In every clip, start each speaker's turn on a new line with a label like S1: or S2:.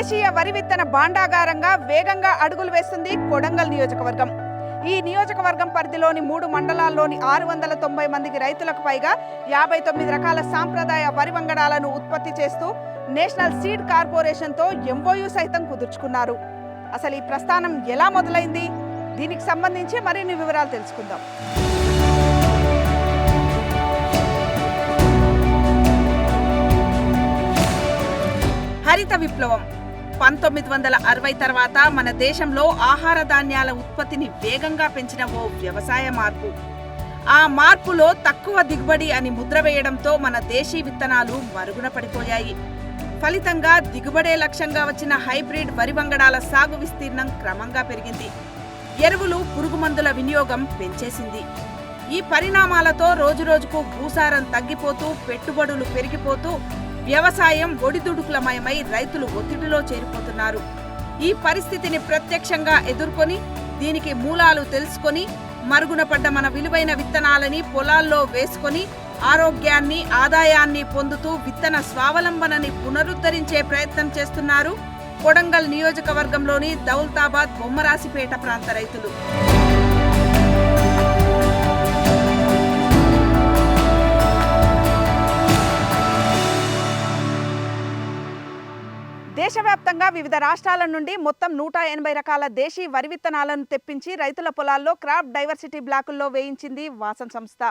S1: దేశీయ వరి విత్తన భాండాగారంగా వేగంగా అడుగులు వేస్తుంది కొడంగల్ నియోజకవర్గం. ఈ నియోజకవర్గం పరిధిలోని 3 మండలాల్లోని 690 మందికి రైతులకు పైగా 59 రకాల సాంప్రదాయ వరి వంగడాలను ఉత్పత్తి చేస్తూ నేషనల్ సీడ్ కార్పొరేషన్తో ఎంఓయూ సైతం కుదుర్చుకున్నారు. అసలు ఈ ప్రస్థానం ఎలా మొదలైంది? దీనికి సంబంధించి మరిన్ని వివరాలు తెలుసుకుందాం. హరిత విప్లవం 1960 తర్వాత మన దేశంలో ఆహార ధాన్యాల ఉత్పత్తిని వేగంగా పెంచిన ఓ వ్యవసాయ మార్పు. ఆ మార్పులో తక్కువ దిగుబడి అని ముద్ర వేయడంతో మన దేశీ విత్తనాలు మరుగున పడిపోయాయి. ఫలితంగా దిగుబడే లక్ష్యంగా వచ్చిన హైబ్రిడ్ వరి వంగడాల సాగు విస్తీర్ణం క్రమంగా పెరిగింది. ఎరువులు, పురుగుమందుల వినియోగం పెంచేసింది. ఈ పరిణామాలతో రోజురోజుకు భూసారం తగ్గిపోతూ, పెట్టుబడులు పెరిగిపోతూ వ్యవసాయం ఒడిదుడుకులమయమై రైతులు ఒత్తిడిలో చేరిపోతున్నారు. ఈ పరిస్థితిని ప్రత్యక్షంగా ఎదుర్కొని, దీనికి మూలాలు తెలుసుకొని, మరుగున పడ్డ మన విలువైన విత్తనాలని పొలాల్లో వేసుకొని ఆరోగ్యాన్ని, ఆదాయాన్ని పొందుతూ విత్తన స్వావలంబనని పునరుద్ధరించే ప్రయత్నం చేస్తున్నారు కొడంగల్ నియోజకవర్గంలోని దౌలతాబాద్, బొమ్మరాసిపేట ప్రాంత రైతులు. దేశవ్యాప్తంగా వివిధ రాష్ట్రాల నుండి మొత్తం 180 రకాల దేశీ వరి విత్తనాలను తెప్పించి రైతుల పొలాల్లో క్రాప్ డైవర్సిటీ బ్లాకుల్లో వేయించింది వాసన్ సంస్థ.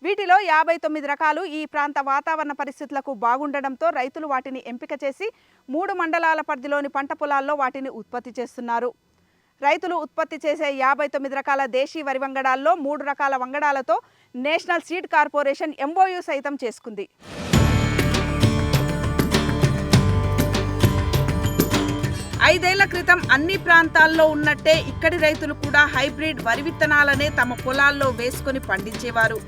S1: వీటిలో 59 రకాలు ఈ ప్రాంత వాతావరణ పరిస్థితులకు బాగుండడంతో రైతులు వాటిని ఎంపిక చేసి 3 మండలాల పరిధిలోని పంట పొలాల్లో వాటిని ఉత్పత్తి చేస్తున్నారు. రైతులు ఉత్పత్తి చేసే 59 రకాల దేశీ వరి వంగడాల్లో 3 రకాల వంగడాలతో నేషనల్ సీడ్ కార్పొరేషన్ ఎంఓయూ సైతం చేసుకుంది. 5 ఏళ్ల క్రితం అన్ని ప్రాంతాల్లో ఉన్నట్టే ఇక్కడి రైతులు కూడా హైబ్రిడ్ వరి విత్తనాలనే తమ పొలాల్లో వేసుకొని పండించేవారు.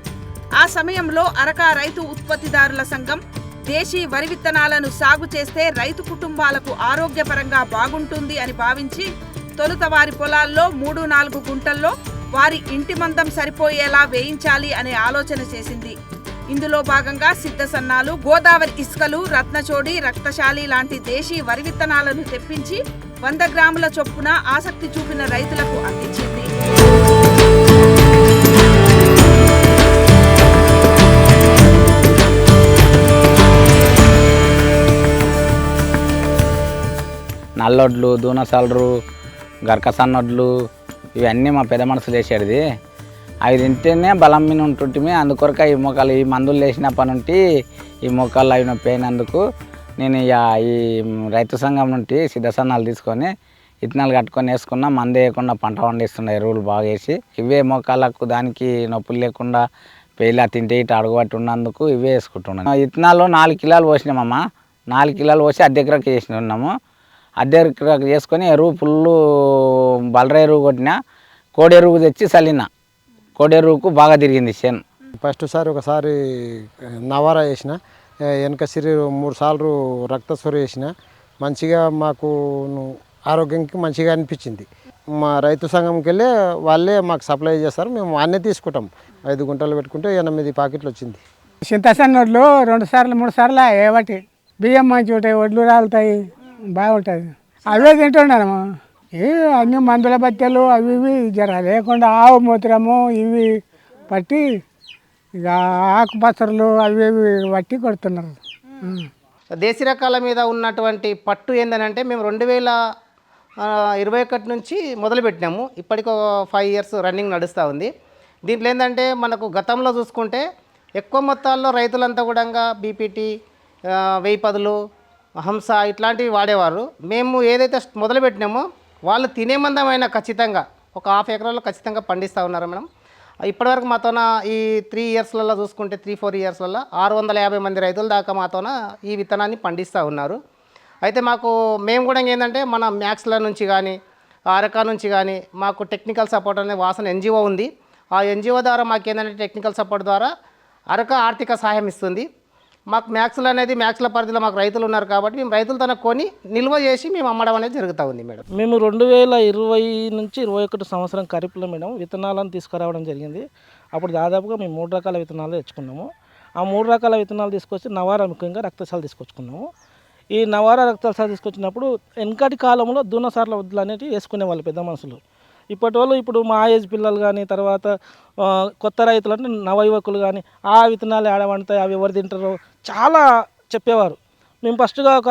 S1: ఆ సమయంలో అరకా రైతు ఉత్పత్తిదారుల సంఘం దేశీ వరి విత్తనాలను సాగు చేస్తే రైతు కుటుంబాలకు ఆరోగ్యపరంగా బాగుంటుంది అని భావించి తొలుత వారి పొలాల్లో 3-4 గుంటల్లో వారి ఇంటి మందం సరిపోయేలా వేయించాలి అనే ఆలోచన చేసింది. ఇందులో భాగంగా సిద్ధసన్నాలు, గోదావరి ఇసుకలు, రత్నచోడి, రక్తశాలి లాంటి దేశీ వరి విత్తనాలను తెప్పించి 100 గ్రాముల చొప్పున ఆసక్తి చూపిన రైతులకు అందించింది.
S2: నల్లొడ్లు, దూనసాలరు, గరకసన్నొడ్లు ఇవన్నీ మా పెద్ద మనసులు వేసేది. అవి తింటేనే బలం మీద ఉంటుంటే అందుకొరక ఈ మొక్కలు ఈ మందులు వేసినప్పటి నుండి ఈ మొక్కలు అవి నొప్పినందుకు నేను ఈ రైతు సంఘం నుండి సిద్ధసన్నాలు తీసుకొని ఇత్తనాలు కట్టుకొని వేసుకున్నా. మందు వేయకుండా పంట పండిస్తున్న ఎరువులు బాగా వేసి ఇవే మొక్కలకు దానికి నొప్పులు లేకుండా పేలా తింటే ఇటు అడుగుబట్టి ఉన్నందుకు ఇవే వేసుకుంటున్నాను. ఇత్తనాలు 4 కిలోలు పోసినామమ్మ. 4 కిలోలు పోసి అద్దెకరకు చేసినాము. అద్దెకరకు చేసుకొని ఎరువు ఫుల్లు బలర ఎరువు కొట్టిన, కోడి ఎరువు తెచ్చి చల్లిన. కోడి ఎరువుకు బాగా తిరిగింది చేను.
S3: ఫస్ట్ సారి ఒకసారి నవారా వేసిన, వెనక సిరి 3 సార్లు రక్తస్వరి వేసిన. మంచిగా మాకు ఆరోగ్యానికి మంచిగా అనిపించింది. మా రైతు సంఘంకి వెళ్ళి వాళ్ళే మాకు సప్లై చేస్తారు. మేము అన్నీ తీసుకుంటాం. 5 గుంటలు పెట్టుకుంటే 8 ప్యాకెట్లు వచ్చింది.
S4: చింతసన్న వడ్లు 2 సార్లు 3 సార్లు ఏవటి బియ్యం మంచి ఉంటాయి, వడ్లు రాలుతాయి, బాగుంటుంది. అవే తింటున్నాము. ఇవి అన్ని మందుల బత్తెలు అవి ఇవి జర లేకుండా ఆవు మూత్రము ఇవి పట్టి ఇక ఆకుపచ్చలు అవి ఇవి పట్టి కొడుతున్నారు.
S5: దేశీ రకాల మీద ఉన్నటువంటి పట్టు ఏంటంటే మేము 2021 నుంచి మొదలుపెట్టినాము. ఇప్పటికి 5 ఇయర్స్ రన్నింగ్ నడుస్తూ ఉంది. దీంట్లో ఏంటంటే మనకు గతంలో చూసుకుంటే ఎక్కువ మొత్తాల్లో రైతులంతా కూడా బీపీటీ, 1010, హంస ఇట్లాంటివి వాడేవారు. మేము ఏదైతే మొదలుపెట్టినామో వాళ్ళు తినే మందమైన ఖచ్చితంగా ఒక 1/2 ఎకరాల్లో ఖచ్చితంగా పండిస్తూ ఉన్నారు మేడం. ఇప్పటివరకు మాతోన ఈ 3 ఇయర్స్లలో చూసుకుంటే 3-4 ఇయర్స్లలో 650 మంది రైతుల దాకా మాతోన ఈ విత్తనాన్ని పండిస్తూ ఉన్నారు. అయితే మేము కూడా ఏంటంటే మన మ్యాక్స్ల నుంచి కానీ, అరకా నుంచి కానీ మాకు టెక్నికల్ సపోర్ట్ అనే వాసన ఎన్జిఓ ఉంది. ఆ ఎన్జిఓ ద్వారా మాకు ఏంటంటే టెక్నికల్ సపోర్ట్ ద్వారా అరకా ఆర్థిక సహాయం ఇస్తుంది. మాకు మ్యాక్స్ల పరిధిలో మాకు రైతులు ఉన్నారు కాబట్టి మేము రైతులతో కొని నిల్వ చేసి మేము అమ్మడం అనేది జరుగుతూ ఉంది మేడం.
S6: మేము 2020 నుంచి 21 సంవత్సరం ఖరీఫ్లో మేడం విత్తనాలను తీసుకురావడం జరిగింది. అప్పుడు దాదాపుగా మేము 3 రకాల విత్తనాలు తెచ్చుకున్నాము. ఆ 3 రకాల విత్తనాలు తీసుకొచ్చి నవారా ముఖ్యంగా రక్తశాలు తీసుకొచ్చుకున్నాము. ఈ నవారా రక్తాలు తీసుకొచ్చినప్పుడు వెనకటి కాలంలో దూనసార్ల వడ్లు అనేవి వేసుకునేవాళ్ళు పెద్ద మనుషులు. ఇప్పటి వాళ్ళు ఇప్పుడు మా ఏజ్ పిల్లలు కానీ తర్వాత కొత్త రైతులు అంటే నవ యువకులు కానీ ఆ విత్తనాలు ఆడవంటాయి అవి ఎవరు తింటారో చాలా చెప్పేవారు. మేము ఫస్ట్గా ఒక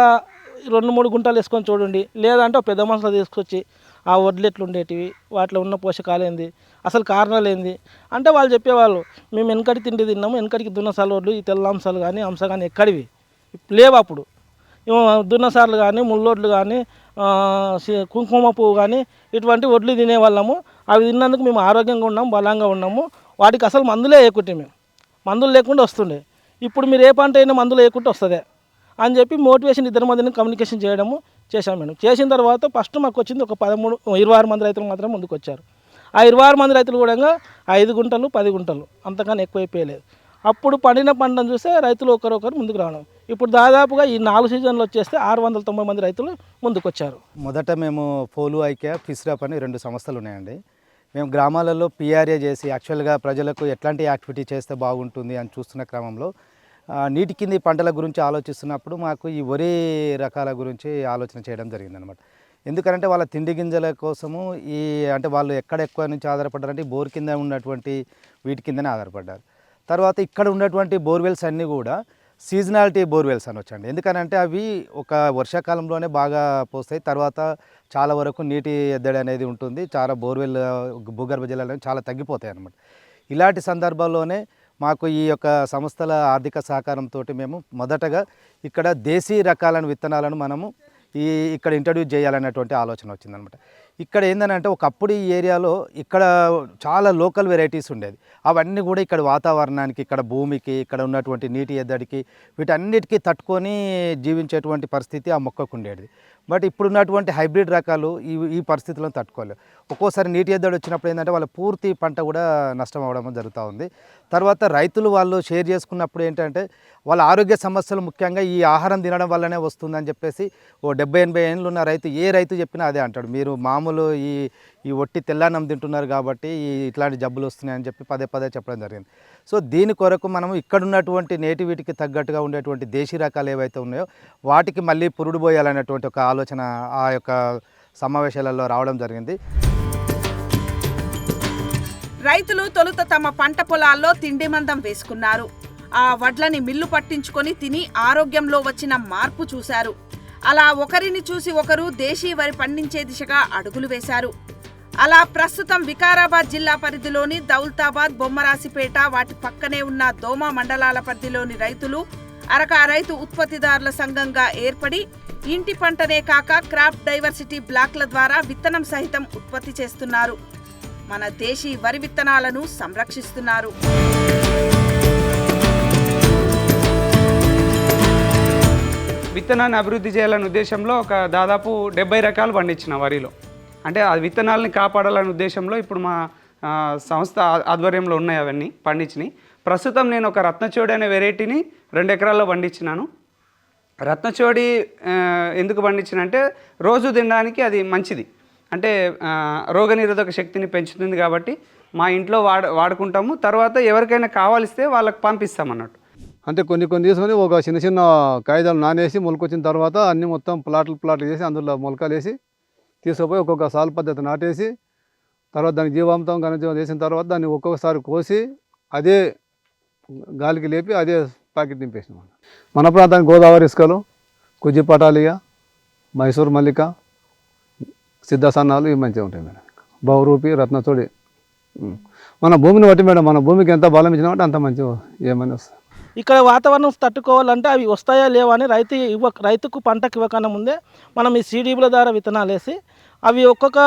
S6: 2-3 గుంటలు వేసుకొని చూడండి, లేదంటే పెద్ద మనుషులు తీసుకొచ్చి ఆ వడ్లు ఎట్లు ఉండేటివి, వాటిలో ఉన్న పోషకాలు ఏంది, అసలు కారణాలు ఏంది అంటే వాళ్ళు చెప్పేవాళ్ళు. మేము వెనకటి తిండి తిన్నాము, వెనకటికి దున్నసాల వడ్లు ఈ తెల్ల అంశాలు కానీ అంశ కానీ ఎక్కడివి లేవు. అప్పుడు దున్నసార్లు కానీ ముళ్ళొడ్లు కానీ కుంకుమ పువ్వు కానీ ఇటువంటి వడ్లు తినేవాళ్ళము. అవి తిన్నందుకు మేము ఆరోగ్యంగా ఉన్నాము, బలంగా ఉన్నాము. వాటికి అసలు మందులే వేయకుంటే మేము మందులు లేకుండా వస్తుండే. ఇప్పుడు మీరు ఏ పంట అయినా మందులు వేయకుంటే వస్తుందే అని చెప్పి మోటివేషన్ ఇద్దరి మధ్యన కమ్యూనికేషన్ చేశాం మేడం. చేసిన తర్వాత ఫస్ట్ మాకు వచ్చింది ఒక 26 మంది రైతులు మాత్రం ముందుకు వచ్చారు. ఆ 26 మంది రైతులు కూడా 5 గుంటలు 10 గుంటలు అంతకన్నా ఎక్కువైపోయలేదు. అప్పుడు పండిన పంటను చూస్తే రైతులు ఒకరొకరు ముందుకు రావడం. ఇప్పుడు దాదాపుగా ఈ 4 సీజన్లు వచ్చేస్తే 690 మంది రైతులు ముందుకు వచ్చారు.
S7: మొదట మేము పోలు ఐక్య ఫిస్రాప్ అని 2 సంస్థలు ఉన్నాయండి. మేము గ్రామాలలో పిఆర్ఏ చేసి యాక్చువల్గా ప్రజలకు ఎట్లాంటి యాక్టివిటీ చేస్తే బాగుంటుంది అని చూస్తున్న క్రమంలో నీటి కింది పంటల గురించి ఆలోచిస్తున్నప్పుడు మాకు ఈ వరి రకాల గురించి ఆలోచన చేయడం జరిగిందనమాట. ఎందుకంటే వాళ్ళ తిండి గింజల కోసము అంటే వాళ్ళు ఎక్కడ ఎక్కువ నుంచి ఆధారపడ్డారంటే బోర్ కింద ఉన్నటువంటి వీటి కిందనే ఆధారపడ్డారు. తర్వాత ఇక్కడ ఉన్నటువంటి బోర్వెల్స్ అన్నీ కూడా సీజనాలిటీ బోర్వెల్స్ అనొచ్చండి. ఎందుకనంటే అవి ఒక వర్షాకాలంలోనే బాగా పోస్తాయి, తర్వాత చాలా వరకు నీటి ఎద్దడి అనేది ఉంటుంది, చాలా బోర్వెల్ భూగర్భ జలాలు అనేవి చాలా తగ్గిపోతాయి అన్నమాట. ఇలాంటి సందర్భాల్లోనే మాకు ఈ యొక్క సంస్థల ఆర్థిక సహకారంతో మేము మొదటగా ఇక్కడ దేశీ రకాలను విత్తనాలను మనము ఇక్కడ ఇంట్రడ్యూస్ చేయాలనేటువంటి ఆలోచన వచ్చిందనమాట. ఇక్కడ ఏంటంటే ఒకప్పుడు ఈ ఏరియాలో ఇక్కడ చాలా లోకల్ వెరైటీస్ ఉండేది. అవన్నీ కూడా ఇక్కడ వాతావరణానికి, ఇక్కడ భూమికి, ఇక్కడ ఉన్నటువంటి నీటి ఎద్దడికి వీటన్నిటికీ తట్టుకొని జీవించేటువంటి పరిస్థితి ఆ మొక్కకు ఉండేది. బట్ ఇప్పుడున్నటువంటి హైబ్రిడ్ రకాలు ఈ పరిస్థితులను తట్టుకోలేవు. ఒక్కోసారి నీటి ఎద్దడి వచ్చినప్పుడు ఏంటంటే వాళ్ళ పూర్తి పంట కూడా నష్టం అవ్వడం జరుగుతూ ఉంది. తర్వాత రైతులు వాళ్ళు షేర్ చేసుకున్నప్పుడు ఏంటంటే వాళ్ళ ఆరోగ్య సమస్యలు ముఖ్యంగా ఈ ఆహారం తినడం వల్లనే వస్తుందని చెప్పేసి 70-80 ఏళ్ళు ఉన్న ఏ రైతు చెప్పినా అదే అంటాడు. మీరు మామూలు ఈ ఒట్టి తెల్లన్నం తింటున్నారు కాబట్టి ఇట్లాంటి జబ్బులు వస్తున్నాయని చెప్పి పదే చెప్పడం జరిగింది. సో దీని కొరకు మనం ఇక్కడ ఉన్నటువంటి నేటివిటీకి తగ్గట్టుగా ఉండేటువంటి దేశీ రకాలు ఏవైతే ఉన్నాయో వాటికి మళ్ళీ పురుడు పోయాలనేటువంటి ఒక ఆలోచన ఆ యొక్క సమావేశాలలో రావడం జరిగింది.
S1: రైతులు తొలుత తమ పంట పొలాల్లో తిండి మందం వేసుకున్నారు. ఆ వడ్లని మిల్లు పట్టించుకొని తిని ఆరోగ్యంలో వచ్చిన మార్పు చూశారు. అలా ఒకరిని చూసి ఒకరు దేశీ వరి పండించే దిశగా అడుగులు వేశారు. అలా ప్రస్తుతం వికారాబాద్ జిల్లా పరిధిలోని దౌలతాబాద్, బొమ్మరాసిపేట, వాటి పక్కనే ఉన్న దోమ మండలాల పరిధిలోని రైతులు అరక రైతు ఉత్పత్తిదారుల సంఘంగా ఏర్పడి ఇంటి పంటనే కాక క్రాప్ డైవర్సిటీ బ్లాక్ల ద్వారా విత్తనం సహితం ఉత్పత్తి చేస్తున్నారు. మన దేశీ వరి విత్తనాలను సంరక్షిస్తున్నారు.
S8: విత్తనాన్ని అభివృద్ధి చేయాలనే ఉద్దేశంలో ఒక దాదాపు 70 రకాలు పండించిన వరిలో. అంటే ఆ విత్తనాలని కాపాడాలనే ఉద్దేశంలో ఇప్పుడు మా సంస్థ ఆధ్వర్యంలో ఉన్నాయి, అవన్నీ పండించినాయి. ప్రస్తుతం నేను ఒక రత్నచోడి అనే వెరైటీని 2 ఎకరాల్లో పండించినాను. రత్నచోడి ఎందుకు పండించిన అంటే రోజు తినడానికి అది మంచిది, అంటే రోగనిరోధక శక్తిని పెంచుతుంది కాబట్టి మా ఇంట్లో వాడుకుంటాము. తర్వాత ఎవరికైనా కావాలిస్తే వాళ్ళకి పంపిస్తాం అన్నట్టు.
S9: అంటే కొన్ని తీసుకొని ఒక చిన్న కాగితాలు నానేసి మొలకొచ్చిన తర్వాత అన్నీ మొత్తం ప్లాట్లు చేసి అందులో మొలకలు వేసి తీసుకుపోయి ఒక్కొక్క సాల్ పద్ధతి నాటేసి తర్వాత దానికి జీవామృతం ఘనజీవం వేసిన తర్వాత దాన్ని ఒక్కొక్కసారి కోసి అదే గాలికి లేపి అదే ప్యాకెట్ నింపేసినాం. మన ప్రాంతానికి గోదావరి ఇసుకలు, కుజ్జి పటాలిగా, మైసూర్ మల్లిక, సిద్ధసన్నాలు ఇవి మంచిగా ఉంటాయి మేడం. బహురూపి, రత్నచోడి. మన భూమిని బట్టి మేడం, మన భూమికి ఎంత బలం ఇచ్చినామంటే అంత మంచిగా ఏమైనా వస్తుంది.
S6: ఇక్కడ వాతావరణం తట్టుకోవాలంటే అవి వస్తాయా లేవా అని రైతుకు పంటకు ఇవ్వకన్నా ముందే మనం ఈ సీడీబుల ద్వారా విత్తనాలు వేసి అవి ఒక్కొక్క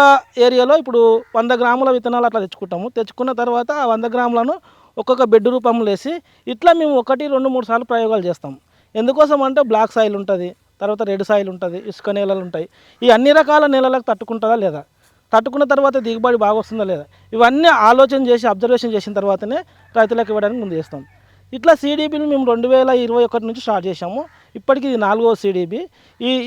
S6: ఏరియాలో ఇప్పుడు 100 గ్రాముల విత్తనాలు అట్లా తెచ్చుకున్న తర్వాత ఆ 100 గ్రాములను ఒక్కొక్క బెడ్ రూపంలో వేసి ఇట్లా మేము 1, 2, 3 సార్లు ప్రయోగాలు చేస్తాం. ఎందుకోసం అంటే బ్లాక్ సాయిల్ ఉంటుంది, తర్వాత రెడ్ సాయిల్ ఉంటుంది, ఇసుక నేలలు ఉంటాయి. ఈ అన్ని రకాల నేలలకు తట్టుకుంటుందా లేదా, తట్టుకున్న తర్వాత దిగుబడి బాగా వస్తుందా లేదా, ఇవన్నీ ఆలోచన చేసి అబ్జర్వేషన్ చేసిన తర్వాతనే రైతులకు ఇవ్వడానికి ముందు చేస్తాం. ఇట్లా సీడీబీని మేము 2021 నుంచి స్టార్ట్ చేసాము. ఇప్పటికి ఇది 4వ సీడీబీ.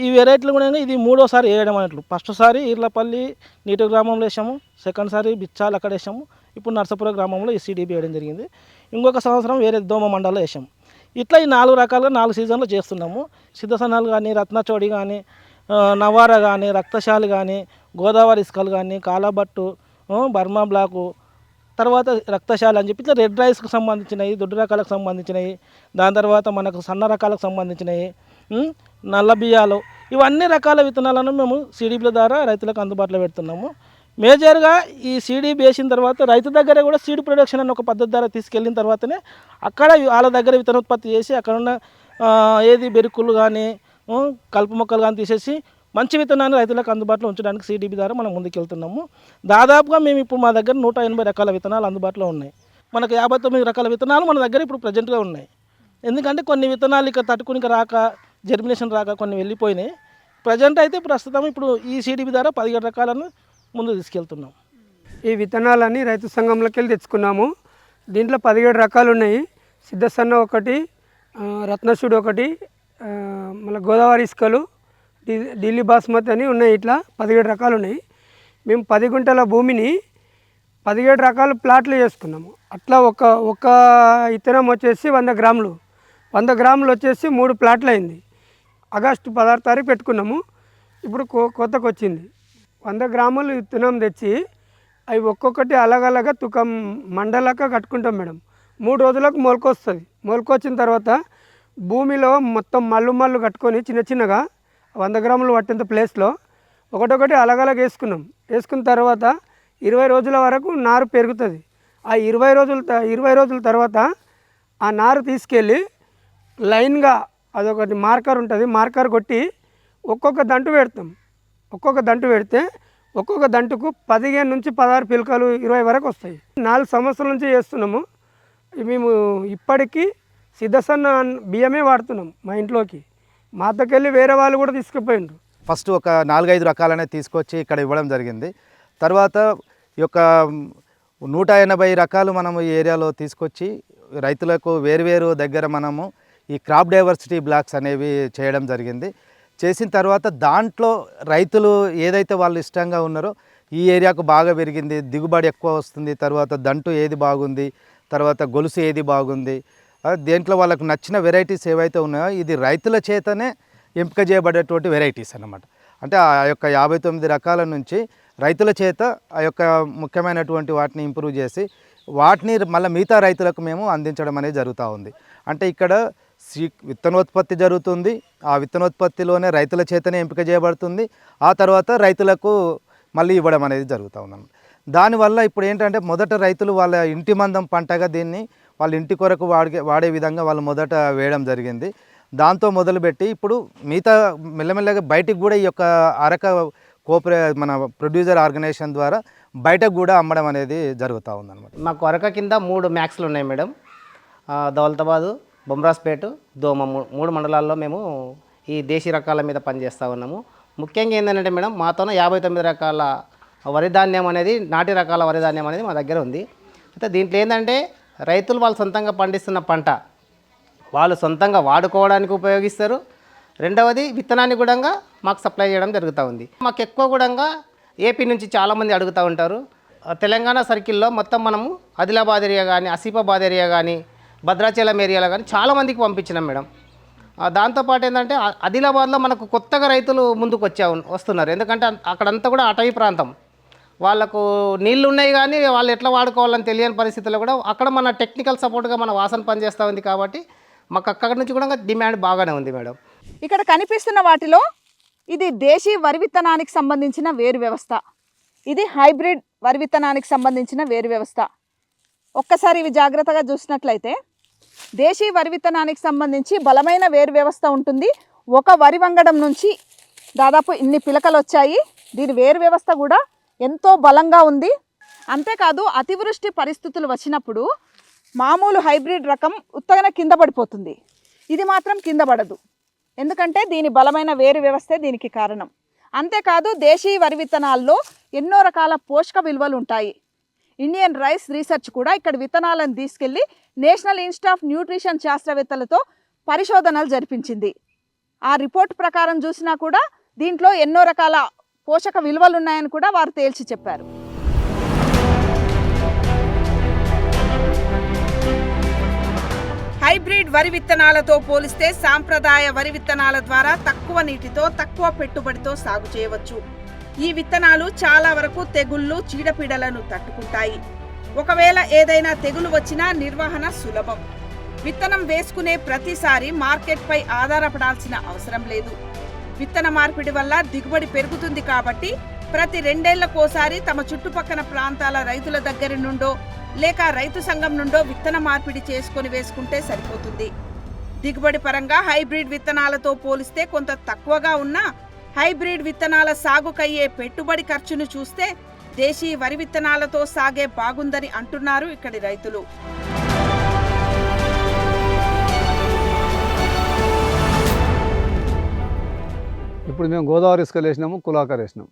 S6: ఈ వెరైటీలు కూడా ఇది 3వసారి వేయడం అన్నట్లు. ఫస్ట్ సారి ఈర్లపల్లి నీటి గ్రామంలో వేసాము, సెకండ్ సారి బిచ్చాలు అక్కడ వేసాము, ఇప్పుడు నర్సాపురం గ్రామంలో ఈ సీడీబీ వేయడం జరిగింది. ఇంకొక సంవత్సరం వేరే దోమ మండలంలో వేసాము. ఇట్లా ఈ 4 రకాలుగా 4 సీజన్లు చేస్తున్నాము. సిద్ధసన్నాలు కానీ, రత్నచోడి కానీ, నవారా కానీ, రక్తశాలి కానీ, గోదావరి ఇసుకలు కానీ, కాలాబట్టు, బర్మా బ్లాకు, తర్వాత రక్తశాలి అని చెప్పి ఇట్లా రెడ్ రైస్కి సంబంధించినవి, దొడ్డు రకాలకు సంబంధించినవి, దాని తర్వాత మనకు సన్న రకాలకు సంబంధించినవి, నల్ల బియ్యాలు, ఇవన్నీ రకాల విత్తనాలను మేము సిడిపిల ద్వారా రైతులకు అందుబాటులో పెడుతున్నాము. మేజర్గా ఈ సీడీ వేసిన తర్వాత రైతు దగ్గర కూడా సీడ్ ప్రొడక్షన్ అనే ఒక పద్ధతి ద్వారా తీసుకెళ్ళిన తర్వాతనే అక్కడ వాళ్ళ దగ్గర విత్తనోత్పత్తి చేసి అక్కడ ఉన్న ఏది బెరుకులు కానీ కలుపు మొక్కలు కానీ తీసేసి మంచి విత్తనాన్ని రైతులకు అందుబాటులో ఉంచడానికి సిడిపి ద్వారా మనం ముందుకెళ్తున్నాము. దాదాపుగా మేము ఇప్పుడు మా దగ్గర 180 రకాల విత్తనాలు అందుబాటులో ఉన్నాయి. మనకు 59 రకాల విత్తనాలు మన దగ్గర ఇప్పుడు ప్రజెంట్గా ఉన్నాయి. ఎందుకంటే కొన్ని విత్తనాలు ఇక తట్టుకుని రాక, జర్మినేషన్ రాక కొన్ని వెళ్ళిపోయినాయి. ప్రజెంట్ అయితే ప్రస్తుతం ఇప్పుడు ఈ సిడిపి ద్వారా 17 రకాలను ముందు తీసుకెళ్తున్నాం.
S10: ఈ విత్తనాలన్నీ రైతు సంఘంలోకి వెళ్ళి తెచ్చుకున్నాము. దీంట్లో 17 రకాలు ఉన్నాయి. సిద్ధసన్న ఒకటి, రత్నశుడు ఒకటి, మళ్ళీ గోదావరి ఇసుకలు, ఢిల్లీ బాస్మతి అని ఉన్నాయి. ఇట్లా 17 రకాలు ఉన్నాయి. మేము 10 గుంటల భూమిని 17 రకాల ప్లాట్లు చేసుకున్నాము. అట్లా ఒక విత్తనం వచ్చేసి 100 గ్రాములు, 100 గ్రాములు వచ్చేసి 3 ప్లాట్లు అయింది. ఆగస్టు 16 తారీఖు పెట్టుకున్నాము. ఇప్పుడు కొత్తకు వచ్చింది. 100 గ్రాములు విత్తనం తెచ్చి అవి ఒక్కొక్కటి అలగలగా తుకం మండలక కట్టుకుంటాం మేడం. 3 రోజులకు మొలకొస్తుంది. మొలకొచ్చిన తర్వాత భూమిలో మొత్తం మల్లు కట్టుకొని చిన్నగా 100 గ్రాములు పట్టేంత ప్లేస్లో ఒకటొకటి అలగలగా వేసుకున్నాం. వేసుకున్న తర్వాత 20 రోజుల వరకు నారు పెరుగుతుంది. ఆ 20 రోజుల తర్వాత ఆ నారు తీసుకెళ్ళి లైన్గా అదొకటి మార్కర్ ఉంటుంది. మార్కర్ కొట్టి ఒక్కొక్క దంటు పెడతాం. ఒక్కొక్క దంటు పెడితే ఒక్కొక్క దంటుకు 15 నుంచి 16 పిలకలు 20 వరకు వస్తాయి. 4 సంవత్సరాల నుంచి చేస్తున్నాము. మేము ఇప్పటికీ సిద్ధసన్న బియ్యమే వాడుతున్నాం మా ఇంట్లోకి. మాతకెళ్ళి వేరే వాళ్ళు కూడా తీసుకుపోయిండ్రు.
S7: ఫస్ట్ ఒక 4-5 రకాలనే తీసుకొచ్చి ఇక్కడ ఇవ్వడం జరిగింది. తర్వాత ఈ యొక్క 180 రకాలు మనము ఈ ఏరియాలో తీసుకొచ్చి రైతులకు వేరు దగ్గర మనము ఈ క్రాప్ డైవర్సిటీ బ్లాక్స్ అనేవి చేయడం జరిగింది. చేసిన తర్వాత దాంట్లో రైతులు ఏదైతే వాళ్ళు ఇష్టంగా ఉన్నారో ఈ ఏరియాకు బాగా పెరిగింది, దిగుబడి ఎక్కువ వస్తుంది, తర్వాత దంటు ఏది బాగుంది, తర్వాత గొలుసు ఏది బాగుంది, దేంట్లో వాళ్ళకు నచ్చిన వెరైటీస్ ఏవైతే ఉన్నాయో ఇది రైతుల చేతనే ఎంపిక చేయబడేటువంటి వెరైటీస్ అన్నమాట. అంటే ఆ యొక్క 59 రకాల నుంచి రైతుల చేత ఆ యొక్క ముఖ్యమైనటువంటి వాటిని ఇంప్రూవ్ చేసి వాటిని మళ్ళీ మిగతా రైతులకు మేము అందించడం అనేది జరుగుతూ ఉంది. అంటే ఇక్కడ విత్తనోత్పత్తి జరుగుతుంది. ఆ విత్తనోత్పత్తిలోనే రైతుల చేతనే ఎంపిక చేయబడుతుంది. ఆ తర్వాత రైతులకు మళ్ళీ ఇవ్వడం అనేది జరుగుతూ ఉంది. దానివల్ల ఇప్పుడు ఏంటంటే మొదట రైతులు వాళ్ళ ఇంటి మందం పంటగా దీన్ని వాళ్ళ ఇంటి కొరకు వాడే విధంగా వాళ్ళు మొదట వేయడం జరిగింది. దాంతో మొదలుపెట్టి ఇప్పుడు మిగతా మెల్లమెల్లగా బయటికి కూడా ఈ యొక్క అరక మన ప్రొడ్యూసర్ ఆర్గనైజేషన్ ద్వారా బయటకు కూడా అమ్మడం అనేది జరుగుతూ ఉందన్నమాట.
S5: మాకు అరక కింద 3 మ్యాక్స్లు ఉన్నాయి మేడం. దౌలతాబాదు, బొమ్రాస్పేట, దోమ 3 మండలాల్లో మేము ఈ దేశీ రకాల మీద పనిచేస్తూ ఉన్నాము. ముఖ్యంగా ఏంటంటే మేడం మాతోనే 59 రకాల వరి ధాన్యం అనేది, నాటి రకాల వరి ధాన్యం అనేది మా దగ్గర ఉంది. అయితే దీంట్లో ఏంటంటే రైతులు వాళ్ళు సొంతంగా పండిస్తున్న పంట వాళ్ళు సొంతంగా వాడుకోవడానికి ఉపయోగిస్తారు. రెండవది విత్తనాన్ని కూడా మాకు సప్లై చేయడం జరుగుతూ ఉంది. మాకు ఎక్కువ కూడా ఏపీ నుంచి చాలామంది అడుగుతూ ఉంటారు. తెలంగాణ సర్కిల్లో మొత్తం మనము ఆదిలాబాద్ ఏరియా కానీ, ఆసిఫాబాద్ ఏరియా కానీ, భద్రాచలం ఏరియాలో కానీ చాలామందికి పంపించినాం మేడం. దాంతోపాటు ఏంటంటే ఆదిలాబాద్లో మనకు కొత్తగా రైతులు ముందుకు వస్తున్నారు. ఎందుకంటే అక్కడంతా కూడా అటవీ ప్రాంతం, వాళ్ళకు నీళ్ళు ఉన్నాయి కానీ వాళ్ళు ఎట్లా వాడుకోవాలని తెలియని పరిస్థితుల్లో కూడా అక్కడ మన టెక్నికల్ సపోర్ట్గా మన వాసన పనిచేస్తూ ఉంది. కాబట్టి మాకు అక్కడి నుంచి కూడా డిమాండ్ బాగానే ఉంది మేడం.
S1: ఇక్కడ కనిపిస్తున్న వాటిలో ఇది దేశీ వరి విత్తనానికి సంబంధించిన వేరు వ్యవస్థ, ఇది హైబ్రిడ్ వరి విత్తనానికి సంబంధించిన వేరు వ్యవస్థ. ఒక్కసారి ఇవి జాగ్రత్తగా చూసినట్లయితే దేశీ వరి విత్తనానికి సంబంధించి బలమైన వేరు వ్యవస్థ ఉంటుంది. ఒక వరి వంగడం నుంచి దాదాపు ఇన్ని పిలకలు వచ్చాయి. దీని వేరు వ్యవస్థ కూడా ఎంతో బలంగా ఉంది. అంతేకాదు అతివృష్టి పరిస్థితులు వచ్చినప్పుడు మామూలు హైబ్రిడ్ రకం ఉత్తగానే కింద పడిపోతుంది, ఇది మాత్రం కింద పడదు. ఎందుకంటే దీని బలమైన వేరు వ్యవస్థే దీనికి కారణం. అంతేకాదు దేశీ వరి విత్తనాల్లో ఎన్నో రకాల పోషక విలువలు ఉంటాయి. ఇండియన్ రైస్ రీసెర్చ్ కూడా ఇక్కడ విత్తనాలను తీసుకెళ్లి నేషనల్ ఇన్స్టిట్యూట్ ఆఫ్ న్యూట్రిషన్ శాస్త్రవేత్తలతో పరిశోధనలు జరిపించింది. ఆ రిపోర్ట్ ప్రకారం చూసినా కూడా దీంట్లో ఎన్నో రకాల పోషక విలువలు ఉన్నాయని కూడా వారు తేల్చి చెప్పారు. హైబ్రిడ్ వరి విత్తనాలతో పోలిస్తే సాంప్రదాయ వరి విత్తనాల ద్వారా తక్కువ నీటితో తక్కువ పెట్టుబడితో సాగు చేయవచ్చు. ఈ విత్తనాలు చాలా వరకు తెగుళ్ళు, చీడపీడలను తట్టుకుంటాయి. ఒకవేళ ఏదైనా తెగులు వచ్చినా నిర్వహణ సులభం. విత్తనం వేసుకునే ప్రతిసారి మార్కెట్పై ఆధారపడాల్సిన అవసరం లేదు. విత్తన మార్పిడి వల్ల దిగుబడి పెరుగుతుంది కాబట్టి ప్రతి 2 ఏళ్లకోసారి తమ చుట్టుపక్కల ప్రాంతాల రైతుల దగ్గర నుండో లేక రైతు సంఘం నుండో విత్తన మార్పిడి చేసుకొని వేసుకుంటే సరిపోతుంది. దిగుబడి పరంగా హైబ్రిడ్ విత్తనాలతో పోలిస్తే కొంత తక్కువగా ఉన్నా హైబ్రిడ్ విత్తనాల సాగుకయ్యే పెట్టుబడి ఖర్చును చూస్తే దేశీ వరి విత్తనాలతో సాగే బాగుందని అంటున్నారు ఇక్కడి రైతులు.
S9: ఇప్పుడు మేము గోదావరి ఇసుకలు వేసినాము, కులాకర్ వేసినాం.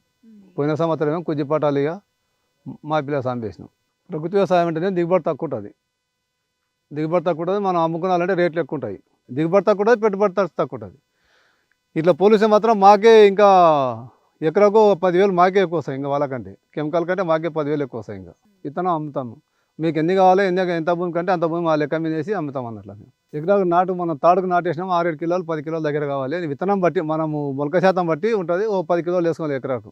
S9: పోయిన సంవత్సరం మేము కుజ్జిపాటాలిగా మా పిల్ల సాంబి వేసినాం. ప్రకృతి వ్యవసాయం అంటేనే దిగుబడి తక్కువ ఉంటుంది. మనం అమ్ముకోవాలంటే రేట్లు ఎక్కువ ఉంటాయి. దిగుబడి తక్కువ ఉంటుంది, పెట్టుబడి తక్కువ ఉంటుంది. ఇట్లా పోలిస్తే మాత్రం మాకే ఇంకా ఎకరాకు 10,000 మాకే ఎక్కువ వస్తాయి. ఇంకా వాళ్ళకంటే కెమికల్ కంటే మాకే 10,000 ఎక్కువ వస్తాయి. ఇంకా విత్తనం అమ్ముతాము. మీకు ఎన్ని కావాలి, ఎంత భూమి కంటే అంత భూమి మా లెక్క మీద వేసి అమ్ముతాం అన్నట్లు. ఎకరాకు మనం తాడుకు నాటేసినాము 6-7 కిలోలు 10 కిలోల దగ్గర కావాలి. విత్తనం బట్టి మనము మొలక శాతం బట్టి ఉంటుంది. 10 కిలోలు వేసుకోవాలి ఎకరాకు.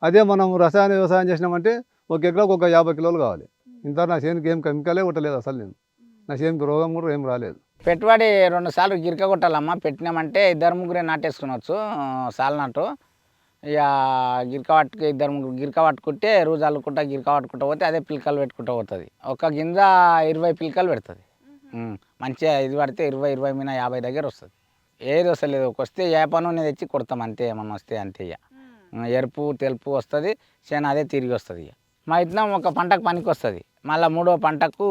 S9: అదే మనం రసాయన వ్యవసాయం చేసినామంటే ఒక ఎకరాకు 50 కిలోలు కావాలి. ఇంత నా చేనుకి ఏం కెమికలే కొట్టలేదు అసలు. నా చేనుకి రోగం కూడా ఏం రాలేదు.
S2: పెట్టుబడి 2 సార్లు గిరక కొట్టాలమ్మా. పెట్టినామంటే 2-3 నాటేసుకునవచ్చు సాల్ నాటు. ఇక గిరక పట్టుకు 2-3 గిరక పట్టుకుంటే రోజు అల్లుకుంటా గిరక పట్టుకుంటా పోతే అదే పిలకలు పెట్టుకుంటూ పోతుంది. ఒక గింజ 20 పిలకలు పెడుతుంది. మంచిగా ఇది పడితే 20 మీద 50 దగ్గర వస్తుంది. ఏది వస్తలేదు. వస్తే ఏ పని తెచ్చి కొడతాం అంతే. ఏమన్నా వస్తే అంతే. ఇక ఎరుపు తెలుపు వస్తుంది. చేను అదే తిరిగి వస్తుంది. ఇక మా విత్తనం ఒక పంటకు పనికి వస్తుంది. మళ్ళీ 3వ పంటకు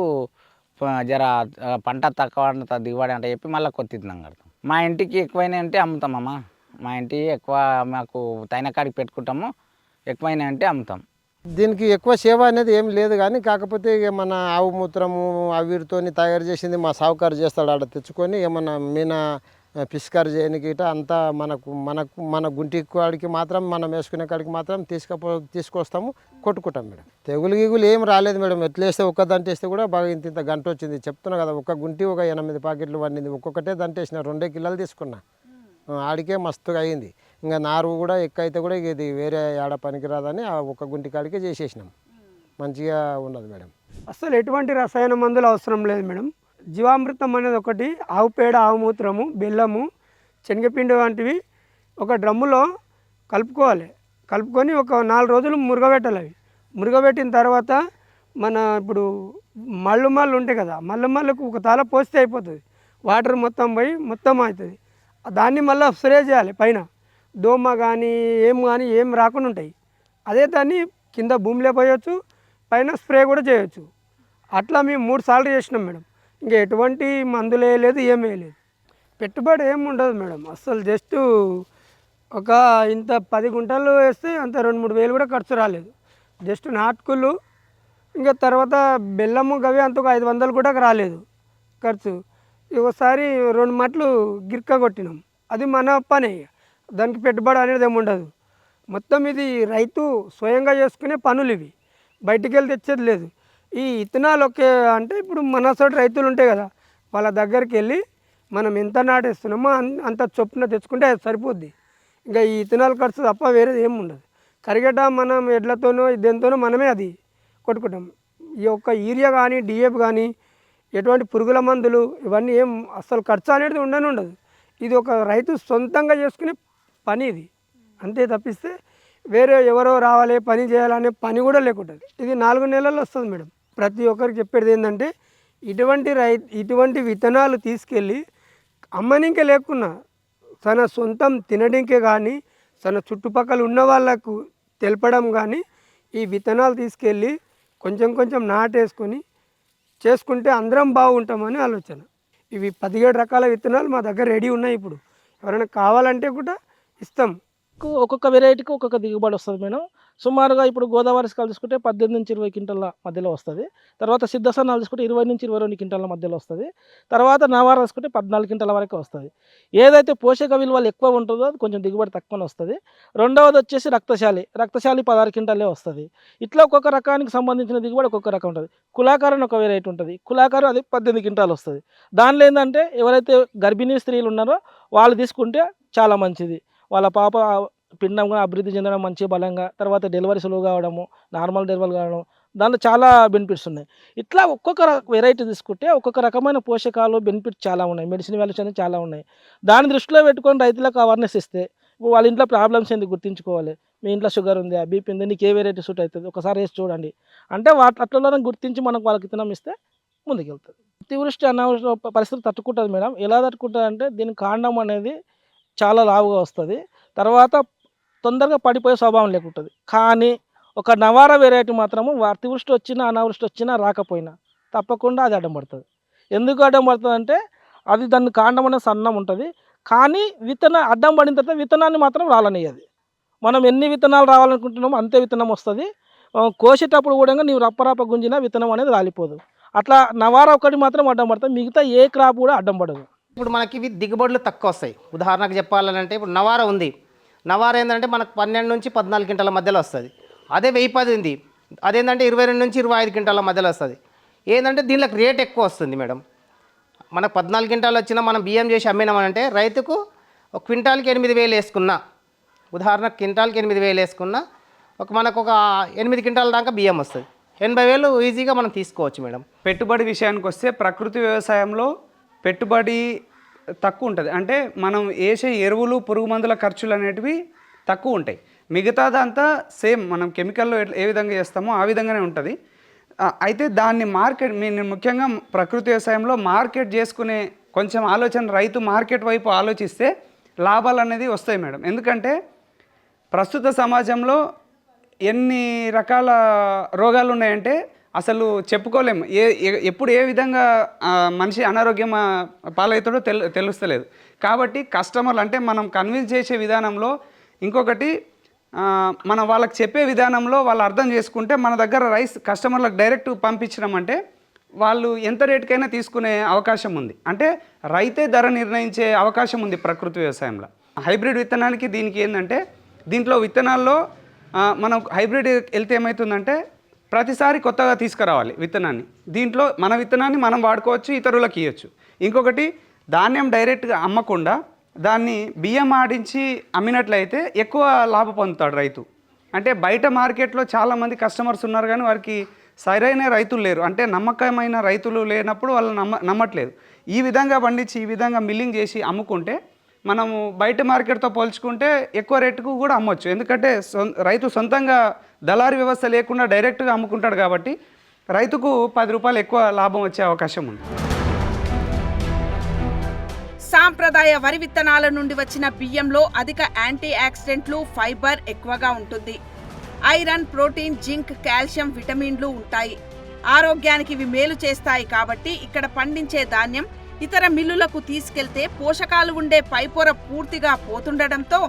S2: జర పంట తక్కువ దిగుబడి అంటే చెప్పి మళ్ళీ కొత్త విత్తనం కడతాం. మా ఇంటికి ఎక్కువైనా అంటే అమ్ముతామమ్మా. మా ఇంటికి ఎక్కువ మాకు తైన కాడికి పెట్టుకుంటాము. ఎక్కువైనా అంటే అమ్ముతాం.
S3: దీనికి ఎక్కువ సేవ అనేది ఏం లేదు, కానీ కాకపోతే ఇక మన ఆవు మూత్రము అవిటితో తయారు చేసింది మా సావుకారు చేస్తాడు. ఆడ తెచ్చుకొని ఏమన్నా మీన పిస్కారు చేయడానికి ఇట అంతా మన గుంటి కాడికి మాత్రం మనం వేసుకునే కాడికి మాత్రం తీసుకొస్తాము, కొట్టుకుంటాం మేడం. తెగులు గిగులు ఏం రాలేదు మేడం. ఎట్లా వేస్తే ఒక్క దంట వేస్తే కూడా బాగా ఇంత గంట వచ్చింది. చెప్తున్నా కదా, ఒక గుంటి ఒక 8 ప్యాకెట్లు వండింది. ఒక్కొక్కటే దంట వేసిన 2 కిలోలు తీసుకున్నా. ఆడికే మస్తుగా అయింది. ఇంకా నారు కూడా ఎక్కువైతే కూడా ఇది వేరే ఆడ పనికి రాదని ఆ ఒక్క గుంటి కాడికే చేసేసినాం. మంచిగా ఉన్నది మేడం.
S10: అసలు ఎటువంటి రసాయన మందులు అవసరం లేదు మేడం. జీవామృతం అనేది ఒకటి, ఆవు పేడ, ఆవు మూత్రము, బెల్లము, శనగపిండి వంటివి ఒక డ్రమ్ములో కలుపుకొని ఒక 4 రోజులు మురగబెట్టాలి. అవి మురగబెట్టిన తర్వాత మన ఇప్పుడు మళ్ళు ఉంటాయి కదా, మళ్ళకు ఒక తాళ పోస్తే అయిపోతుంది. వాటర్ మొత్తం పోయి మొత్తం అవుతుంది. దాన్ని మళ్ళీ స్ప్రే చేయాలి. పైన దోమ కానీ ఏం రాకుండా ఉంటాయి. అదే దాన్ని కింద భూమిలో పోయవచ్చు, పైన స్ప్రే కూడా చేయొచ్చు. అట్లా మేము 3 సార్లు చేసినాం మేడం. ఇంకా ఎటువంటి మందులు వేయలేదు, ఏం వేయలేదు. పెట్టుబడి ఏమి ఉండదు మేడం. అసలు జస్ట్ ఒక ఇంత 10 గుంటలు వేస్తే అంత 2-3 వేలు కూడా ఖర్చు రాలేదు. జస్ట్ నాటుకులు, ఇంకా తర్వాత బెల్లము గవి అంత 500 కూడా రాలేదు ఖర్చు. ఒకసారి 2 మట్లు గిర్క కొట్టినాం. అది మన పనే. దానికి పెట్టుబడి అనేది ఏమి ఉండదు. మొత్తం ఇది రైతు స్వయంగా చేసుకునే పనులు ఇవి. బయటికి వెళ్ళి తెచ్చేది లేదు. ఈ విత్తనాలు ఒకే అంటే ఇప్పుడు మన చోట రైతులు ఉంటాయి కదా, వాళ్ళ దగ్గరికి వెళ్ళి మనం ఎంత నాటేస్తున్నామో అంత చొప్పున తెచ్చుకుంటే అది సరిపోద్ది. ఇంకా ఈ విత్తనాలు ఖర్చు తప్ప వేరేది ఏమి ఉండదు. కరిగట మనం ఎడ్లతోనో దేనితోనో మనమే అది కొట్టుకుంటాం. ఈ యొక్క యూరియా కానీ డిఏపి కానీ ఎటువంటి పురుగుల మందులు ఇవన్నీ ఏం అసలు ఖర్చు అనేది ఉండదు. ఇది ఒక రైతు సొంతంగా చేసుకునే పని ఇది. అంతే తప్పిస్తే వేరే ఎవరో రావాలి పని చేయాలనే పని కూడా లేకుంటుంది. ఇది 4 నెలల్లో వస్తుంది మేడం. ప్రతి ఒక్కరికి చెప్పేది ఏంటంటే ఇటువంటి విత్తనాలు తీసుకెళ్ళి అమ్మనికే లేకున్నా తన సొంతం తినడానికే కానీ తన చుట్టుపక్కల ఉన్న వాళ్ళకు తెలపడం కానీ ఈ విత్తనాలు తీసుకెళ్ళి కొంచెం నాటేసుకొని చేసుకుంటే అందరం బాగుంటామని ఆలోచన. ఇవి 17 రకాల విత్తనాలు మా దగ్గర రెడీ ఉన్నాయి. ఇప్పుడు ఎవరైనా కావాలంటే కూడా ఇస్తాం.
S6: ఒక్కొక్క వెరైటీకి ఒక్కొక్క దిగుబడి వస్తుంది మేడం. సుమారుగా ఇప్పుడు గోదావరి ఇసుకలు తీసుకుంటే 18-20 క్వింటాల మధ్యలో వస్తుంది. తర్వాత సిద్ధ సన్నాలు తీసుకుంటే 20-22 క్వింటాల మధ్యలో వస్తుంది. తర్వాత నవారా తీసుకుంటే 14 క్వింటాల వరకు వస్తుంది. ఏదైతే పోషక విలువలు ఎక్కువ ఉంటుందో అది కొంచెం దిగుబడి తక్కువనే వస్తుంది. రెండవది వచ్చేసి రక్తశాలి 16 క్వింటాలే వస్తుంది. ఇట్లా ఒక్కొక్క రకానికి సంబంధించిన దిగుబడి ఒక్కొక్క రకం ఉంటుంది. కులాకారు అని ఒక వెరైటీ ఉంటుంది. కులాకారు అది 18 క్వింటాలు వస్తుంది. దానిలో ఏంటంటే ఎవరైతే గర్భిణీ స్త్రీలు ఉన్నారో వాళ్ళు తీసుకుంటే చాలా మంచిది. వాళ్ళ పాప పిండం కూడా అభివృద్ధి చెందడం మంచి బలంగా, తర్వాత డెలివరీ సులువు కావడము, నార్మల్ డెలివరీ కావడం, దాంట్లో చాలా బెనిఫిట్స్ ఉన్నాయి. ఇట్లా ఒక్కొక్క వెరైటీ తీసుకుంటే ఒక్కొక్క రకమైన పోషకాలు బెనిఫిట్స్ చాలా ఉన్నాయి. మెడిసిన్ వాల్యూస్ అనేవి చాలా ఉన్నాయి. దాన్ని దృష్టిలో పెట్టుకొని రైతులకు అవేర్నెస్ ఇస్తే ఇప్పుడు వాళ్ళ ఇంట్లో ప్రాబ్లమ్స్ ఎందుకు గుర్తించుకోవాలి. మీ ఇంట్లో షుగర్ ఉందా, బీపీ ఉంది, నీకు ఏ వెరైటీ సూట్ అవుతుంది ఒకసారి వేసి చూడండి అంటే అట్లలోనే గుర్తించి మనకు వాళ్ళకి విత్తనం ఇస్తే ముందుకెళ్తుంది. అతివృష్టి అనావృష్టి పరిస్థితులు తట్టుకుంటుంది మేడం. ఎలా తట్టుకుంటుంది అంటే దీని కాండం అనేది చాలా లావుగా వస్తుంది. తర్వాత తొందరగా పడిపోయే స్వభావం లేకుంటుంది. కానీ ఒక నవారా వెరైటీ మాత్రము అతివృష్టి వచ్చినా అనావృష్టి వచ్చినా రాకపోయినా తప్పకుండా అది అడ్డం పడుతుంది. ఎందుకు అడ్డం పడుతుంది అంటే అది దాని కాండం అనేది సన్నం ఉంటుంది. కానీ అడ్డం పడిన తర్వాత విత్తనాన్ని మాత్రం రాలనియ్యదు. మనం ఎన్ని విత్తనాలు రావాలనుకుంటున్నామో అంతే విత్తనం వస్తుంది. కోసేటప్పుడు కూడా నీవు రప్పరప్ప గుంజినా విత్తనం అనేది రాలిపోదు. అట్లా నవారా ఒకటి మాత్రం అడ్డం పడుతుంది. మిగతా ఏ క్రాప్ కూడా అడ్డం పడదు.
S5: ఇప్పుడు మనకి ఇవి దిగుబడులు తక్కువ వస్తాయి. ఉదాహరణకు చెప్పాలంటే ఇప్పుడు నవారా ఉంది. నవారా ఏంటంటే మనకు 12-14 క్వింటాల మధ్యలో వస్తుంది. అదే 1010 ఉంది, అదేంటంటే 22-25 క్వింటాల మధ్యలో వస్తుంది. ఏంటంటే దీనికి రేట్ ఎక్కువ వస్తుంది మేడం. మనకు 14 క్వింటాలు వచ్చినా మనం బియ్యం చేసి అమ్మినామనంటే రైతుకు ఒక క్వింటాల్కి 8,000 వేసుకున్నా, ఉదాహరణకు క్వింటాల్కి 8,000 వేసుకున్నా మనకు ఒక 8 క్వింటాల దాకా బియ్యం వస్తుంది. 80,000 ఈజీగా మనం తీసుకోవచ్చు మేడం.
S8: పెట్టుబడి విషయానికి వస్తే ప్రకృతి వ్యవసాయంలో పెట్టుబడి తక్కువ ఉంటుంది. అంటే మనం వేసే ఎరువులు, పురుగు మందుల ఖర్చులు అనేటివి తక్కువ ఉంటాయి. మిగతాదంతా సేమ్ మనం కెమికల్లో ఏ విధంగా చేస్తామో ఆ విధంగానే ఉంటుంది. అయితే దాన్ని నేను ముఖ్యంగా ప్రకృతి వ్యవసాయంలో మార్కెట్ చేసుకునే కొంచెం ఆలోచన, రైతు మార్కెట్ వైపు ఆలోచిస్తే లాభాలు అనేది వస్తాయి మేడం. ఎందుకంటే ప్రస్తుత సమాజంలో ఎన్ని రకాల రోగాలు ఉన్నాయంటే అసలు చెప్పుకోలేము. ఎప్పుడు ఏ విధంగా మనిషి అనారోగ్యం పాలవుతాడో తెలుస్తలేదు. కాబట్టి కస్టమర్లు అంటే మనం కన్విన్స్ చేసే విధానంలో, ఇంకొకటి మనం వాళ్ళకి చెప్పే విధానంలో వాళ్ళు అర్థం చేసుకుంటే మన దగ్గర రైస్ కస్టమర్లకు డైరెక్ట్ పంపించినామంటే వాళ్ళు ఎంత రేటుకైనా తీసుకునే అవకాశం ఉంది. అంటే రైతే ధర నిర్ణయించే అవకాశం ఉంది ప్రకృతి వ్యవసాయంలో. హైబ్రిడ్ విత్తనానికి దీనికి ఏంటంటే దీంట్లో విత్తనాల్లో మనం హైబ్రిడ్ వెళ్తే ఏమవుతుందంటే ప్రతిసారి కొత్తగా తీసుకురావాలి విత్తనాన్ని. దీంట్లో మన విత్తనాన్ని మనం వాడుకోవచ్చు, ఇతరులకు ఇవ్వచ్చు. ఇంకొకటి ధాన్యం డైరెక్ట్గా అమ్మకుండా దాన్ని బియ్యం ఆడించి అమ్మినట్లయితే ఎక్కువ లాభం పొందుతాడు రైతు. అంటే బయట మార్కెట్లో చాలామంది కస్టమర్స్ ఉన్నారు కానీ వారికి సరైన రైతులు లేరు. అంటే నమ్మకమైన రైతులు లేనప్పుడు వాళ్ళు నమ్మట్లేదు. ఈ విధంగా పండించి ఈ విధంగా మిల్లింగ్ చేసి అమ్ముకుంటే మనము బయట మార్కెట్తో పోల్చుకుంటే ఎక్కువ రేటుకు కూడా అమ్మొచ్చు. ఎందుకంటే రైతు సొంతంగా దళారీ వ్యవస్థ లేకుండా డైరెక్ట్గా అమ్ముకుంటాడు కాబట్టి రైతుకు 10 రూపాయలు ఎక్కువ లాభం వచ్చే అవకాశం ఉంది.
S1: సాంప్రదాయ వరి విత్తనాల నుండి వచ్చిన బియ్యంలో అధిక యాంటీ ఆక్సిడెంట్లు, ఫైబర్ ఎక్కువగా ఉంటుంది. ఐరన్, ప్రోటీన్, జింక్, కాల్షియం, విటమిన్లు ఉంటాయి. ఆరోగ్యానికి ఇవి మేలు చేస్తాయి. కాబట్టి ఇక్కడ పండించే ధాన్యం ఇతర మిల్లులకు తీసుకెళ్తే పోషకాలు ఉండే పైపొర పూర్తిగా పోతుండటంతో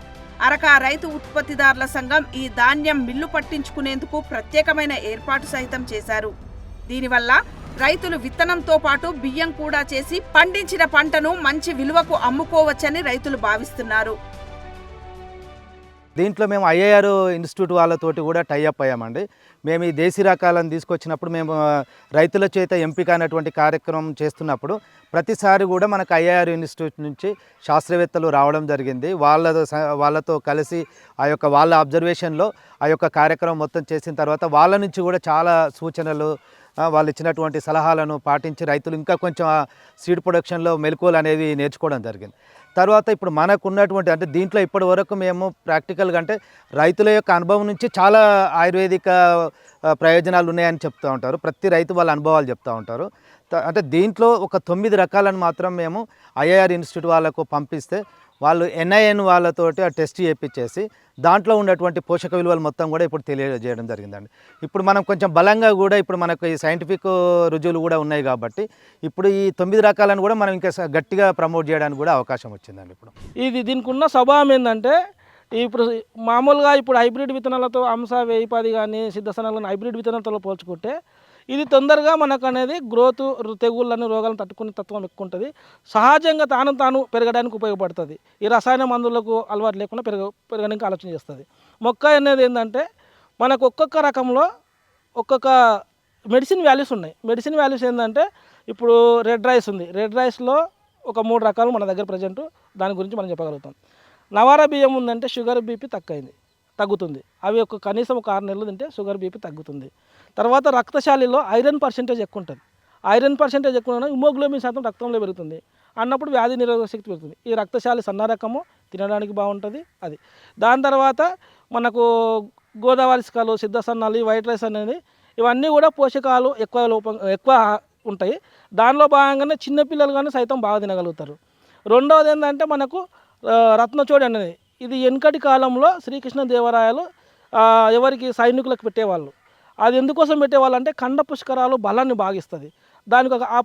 S1: అరకా రైతు ఉత్పత్తిదారుల సంఘం ఈ ధాన్యం మిల్లు పట్టించుకునేందుకు ప్రత్యేకమైన ఏర్పాటు సైతం చేశారు. దీనివల్ల రైతులు విత్తనంతో పాటు బియ్యం కూడా చేసి పండించిన పంటను మంచి విలువకు అమ్ముకోవచ్చని రైతులు భావిస్తున్నారు.
S7: దీంట్లో మేము ఐఐఆర్ ఇన్స్టిట్యూట్ వాళ్ళతోటి కూడా టైఅప్ అయ్యామండి. మేము ఈ దేశీ రకాలను తీసుకొచ్చినప్పుడు మేము రైతుల చేత ఎంపిక అనేటువంటి కార్యక్రమం చేస్తున్నప్పుడు ప్రతిసారి కూడా మనకు ఐఐఆర్ ఇన్స్టిట్యూట్ నుంచి శాస్త్రవేత్తలు రావడం జరిగింది. వాళ్ళతో కలిసి వాళ్ళ అబ్జర్వేషన్లో ఆ యొక్క కార్యక్రమం మొత్తం చేసిన తర్వాత వాళ్ళ నుంచి కూడా చాలా సూచనలు, వాళ్ళు ఇచ్చినటువంటి సలహాలను పాటించి రైతులు ఇంకా కొంచెం సీడ్ ప్రొడక్షన్లో మెలకువలు అనేవి నేర్చుకోవడం జరిగింది. తర్వాత ఇప్పుడు మనకు ఉన్నటువంటి అంటే దీంట్లో ఇప్పటి వరకు మేము ప్రాక్టికల్గా అంటే రైతుల యొక్క అనుభవం నుంచి చాలా ఆయుర్వేదిక ప్రయోజనాలు ఉన్నాయని చెప్తూ ఉంటారు. ప్రతి రైతు వాళ్ళ అనుభవాలు చెప్తూ ఉంటారు. అంటే దీంట్లో ఒక 9 రకాలను మాత్రం మేము ఐఐఆర్ ఇన్స్టిట్యూట్ వాళ్ళకు పంపిస్తే వాళ్ళు NIN వాళ్ళతోటి ఆ టెస్ట్ చేయించేసి దాంట్లో ఉన్నటువంటి పోషక విలువలు మొత్తం కూడా ఇప్పుడు తెలియజేయడం జరిగిందండి. ఇప్పుడు మనం కొంచెం బలంగా కూడా ఇప్పుడు మనకు ఈ సైంటిఫిక్ రుజువులు కూడా ఉన్నాయి కాబట్టి ఇప్పుడు ఈ 9 రకాలను కూడా మనం ఇంకా గట్టిగా ప్రమోట్ చేయడానికి కూడా అవకాశం వచ్చిందండి. ఇప్పుడు
S6: దీనికి ఉన్న స్వభావం ఏంటంటే ఇప్పుడు మామూలుగా ఇప్పుడు హైబ్రిడ్ విత్తనాలతో అంశ 1010 కానీ సిద్ధసనాలను హైబ్రిడ్ విత్తనాలతో పోల్చుకుంటే ఇది తొందరగా మనకు అనేది గ్రోత్ తెగుళ్ళని రోగాలను తట్టుకునే తత్వం ఎక్కువ ఉంటుంది. సహజంగా తాను పెరగడానికి ఉపయోగపడుతుంది. ఈ రసాయన మందులకు అలవాటు లేకుండా పెరగడానికి ఆలోచన చేస్తుంది. మొక్క అనేది ఏంటంటే మనకు ఒక్కొక్క రకంలో ఒక్కొక్క మెడిసిన్ వాల్యూస్ ఉన్నాయి. మెడిసిన్ వాల్యూస్ ఏంటంటే ఇప్పుడు రెడ్ రైస్ ఉంది. రెడ్ రైస్లో ఒక 3 రకాలు మన దగ్గర ప్రజెంట్ దాని గురించి మనం చెప్పగలుగుతాం. నవారా బియ్యం ఉందంటే షుగర్ బీపీ తగ్గుతుంది. అవి కనీసం ఒక 6 నెలలు తింటే షుగర్ బీపీ తగ్గుతుంది. తర్వాత రక్తశాలిలో ఐరన్ పర్సెంటేజ్ ఎక్కువ ఉంటుంది. ఐరన్ పర్సెంటేజ్ ఎక్కువ ఉన్న హిమోగ్లోబిన్ శాతం రక్తంలో పెరుగుతుంది. అన్నప్పుడు వ్యాధి నిరోధక శక్తి పెరుగుతుంది. ఈ రక్తశాలి సన్న రకము తినడానికి బాగుంటుంది అది. దాని తర్వాత మనకు గోదావరి ఇసుకలు, సిద్ధ సన్నాలు, వైట్ రైస్ అనేది ఇవన్నీ కూడా పోషకాలు ఎక్కువ ఉంటాయి. దానిలో భాగంగానే చిన్నపిల్లలు కానీ సైతం బాగా తినగలుగుతారు. రెండవది ఏంటంటే మనకు రత్నచోడి అనేది ఇది వెనుకటి కాలంలో శ్రీకృష్ణదేవరాయలు ఎవరికి సైనికులకు పెట్టేవాళ్ళు. అది ఎందుకోసం పెట్టేవాళ్ళు అంటే కండ పుష్కరాలు బలాన్ని బాగిస్తుంది. దానికి ఒక ఆ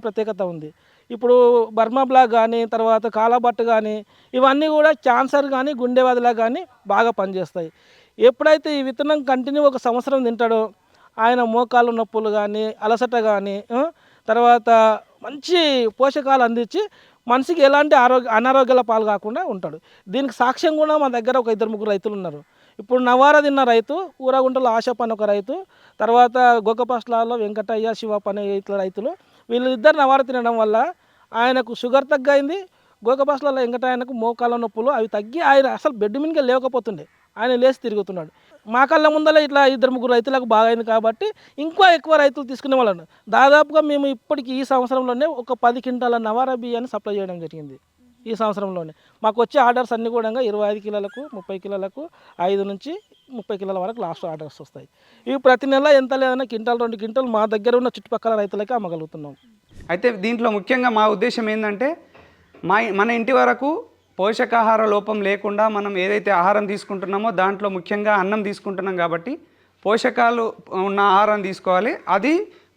S6: ప్రత్యేకత ఉంది. ఇప్పుడు బర్మా బ్లాక్ కానీ తర్వాత కాలాబట్టు కానీ ఇవన్నీ కూడా క్యాన్సర్ కానీ గుండె వ్యాధులకు కానీ బాగా పనిచేస్తాయి. ఎప్పుడైతే ఈ విత్తనం కంటిన్యూ 1 సంవత్సరం తింటాడో ఆయన మోకాలు నొప్పులు కానీ అలసట కానీ తర్వాత మంచి పోషకాలు అందించి మనిషికి ఎలాంటి అనారోగ్యాల పాలు కాకుండా ఉంటాడు. దీనికి సాక్ష్యం కూడా మా దగ్గర ఒక 2-3 రైతులు ఉన్నారు. ఇప్పుడు నవారా తిన్న రైతు, ఊరగుంటలో ఆశప్ అని ఒక రైతు, తర్వాత గొక్కపస్లాలో వెంకటయ్య, శివప్ అనే ఇట్లా రైతులు, వీళ్ళిద్దరు నవారా తినడం వల్ల ఆయనకు షుగర్ తగ్గైంది. గోకపస్లలో వెంకటయ్యకు మోకాళ్ళ నొప్పులు అవి తగ్గి ఆయన అసలు బెడ్ మీదకి లేకపోతుండే, ఆయన లేచి తిరుగుతున్నాడు. మా కళ్ళ ముందర ఇట్లా 2-3 రైతులకు బాగైంది కాబట్టి ఇంకా ఎక్కువ రైతులు తీసుకునే వాళ్ళను. దాదాపుగా మేము ఇప్పటికి ఈ సంవత్సరంలోనే ఒక 10 క్వింటాల నవారా బియ్యాన్ని సప్లై చేయడం జరిగింది. ఈ సంవత్సరంలోనే మాకు వచ్చే ఆర్డర్స్ అన్నీ కూడా 25 కిలోలకు, 30 కిలోలకు, 5 నుంచి 30 కిలోల వరకు లాస్ట్ ఆర్డర్స్ వస్తాయి. ఇవి ప్రతి నెల ఎంత లేదన్నా క్వింటాల్ 2 క్వింటాల్ మా దగ్గర ఉన్న చుట్టుపక్కల రైతులకే అమ్మగలుగుతున్నాం.
S8: అయితే దీంట్లో ముఖ్యంగా మా ఉద్దేశం ఏంటంటే మన ఇంటి వరకు పోషకాహార లోపం లేకుండా మనం ఏదైతే ఆహారం తీసుకుంటున్నామో దాంట్లో ముఖ్యంగా అన్నం తీసుకుంటున్నాం కాబట్టి పోషకాలు ఉన్న ఆహారం తీసుకోవాలి. అది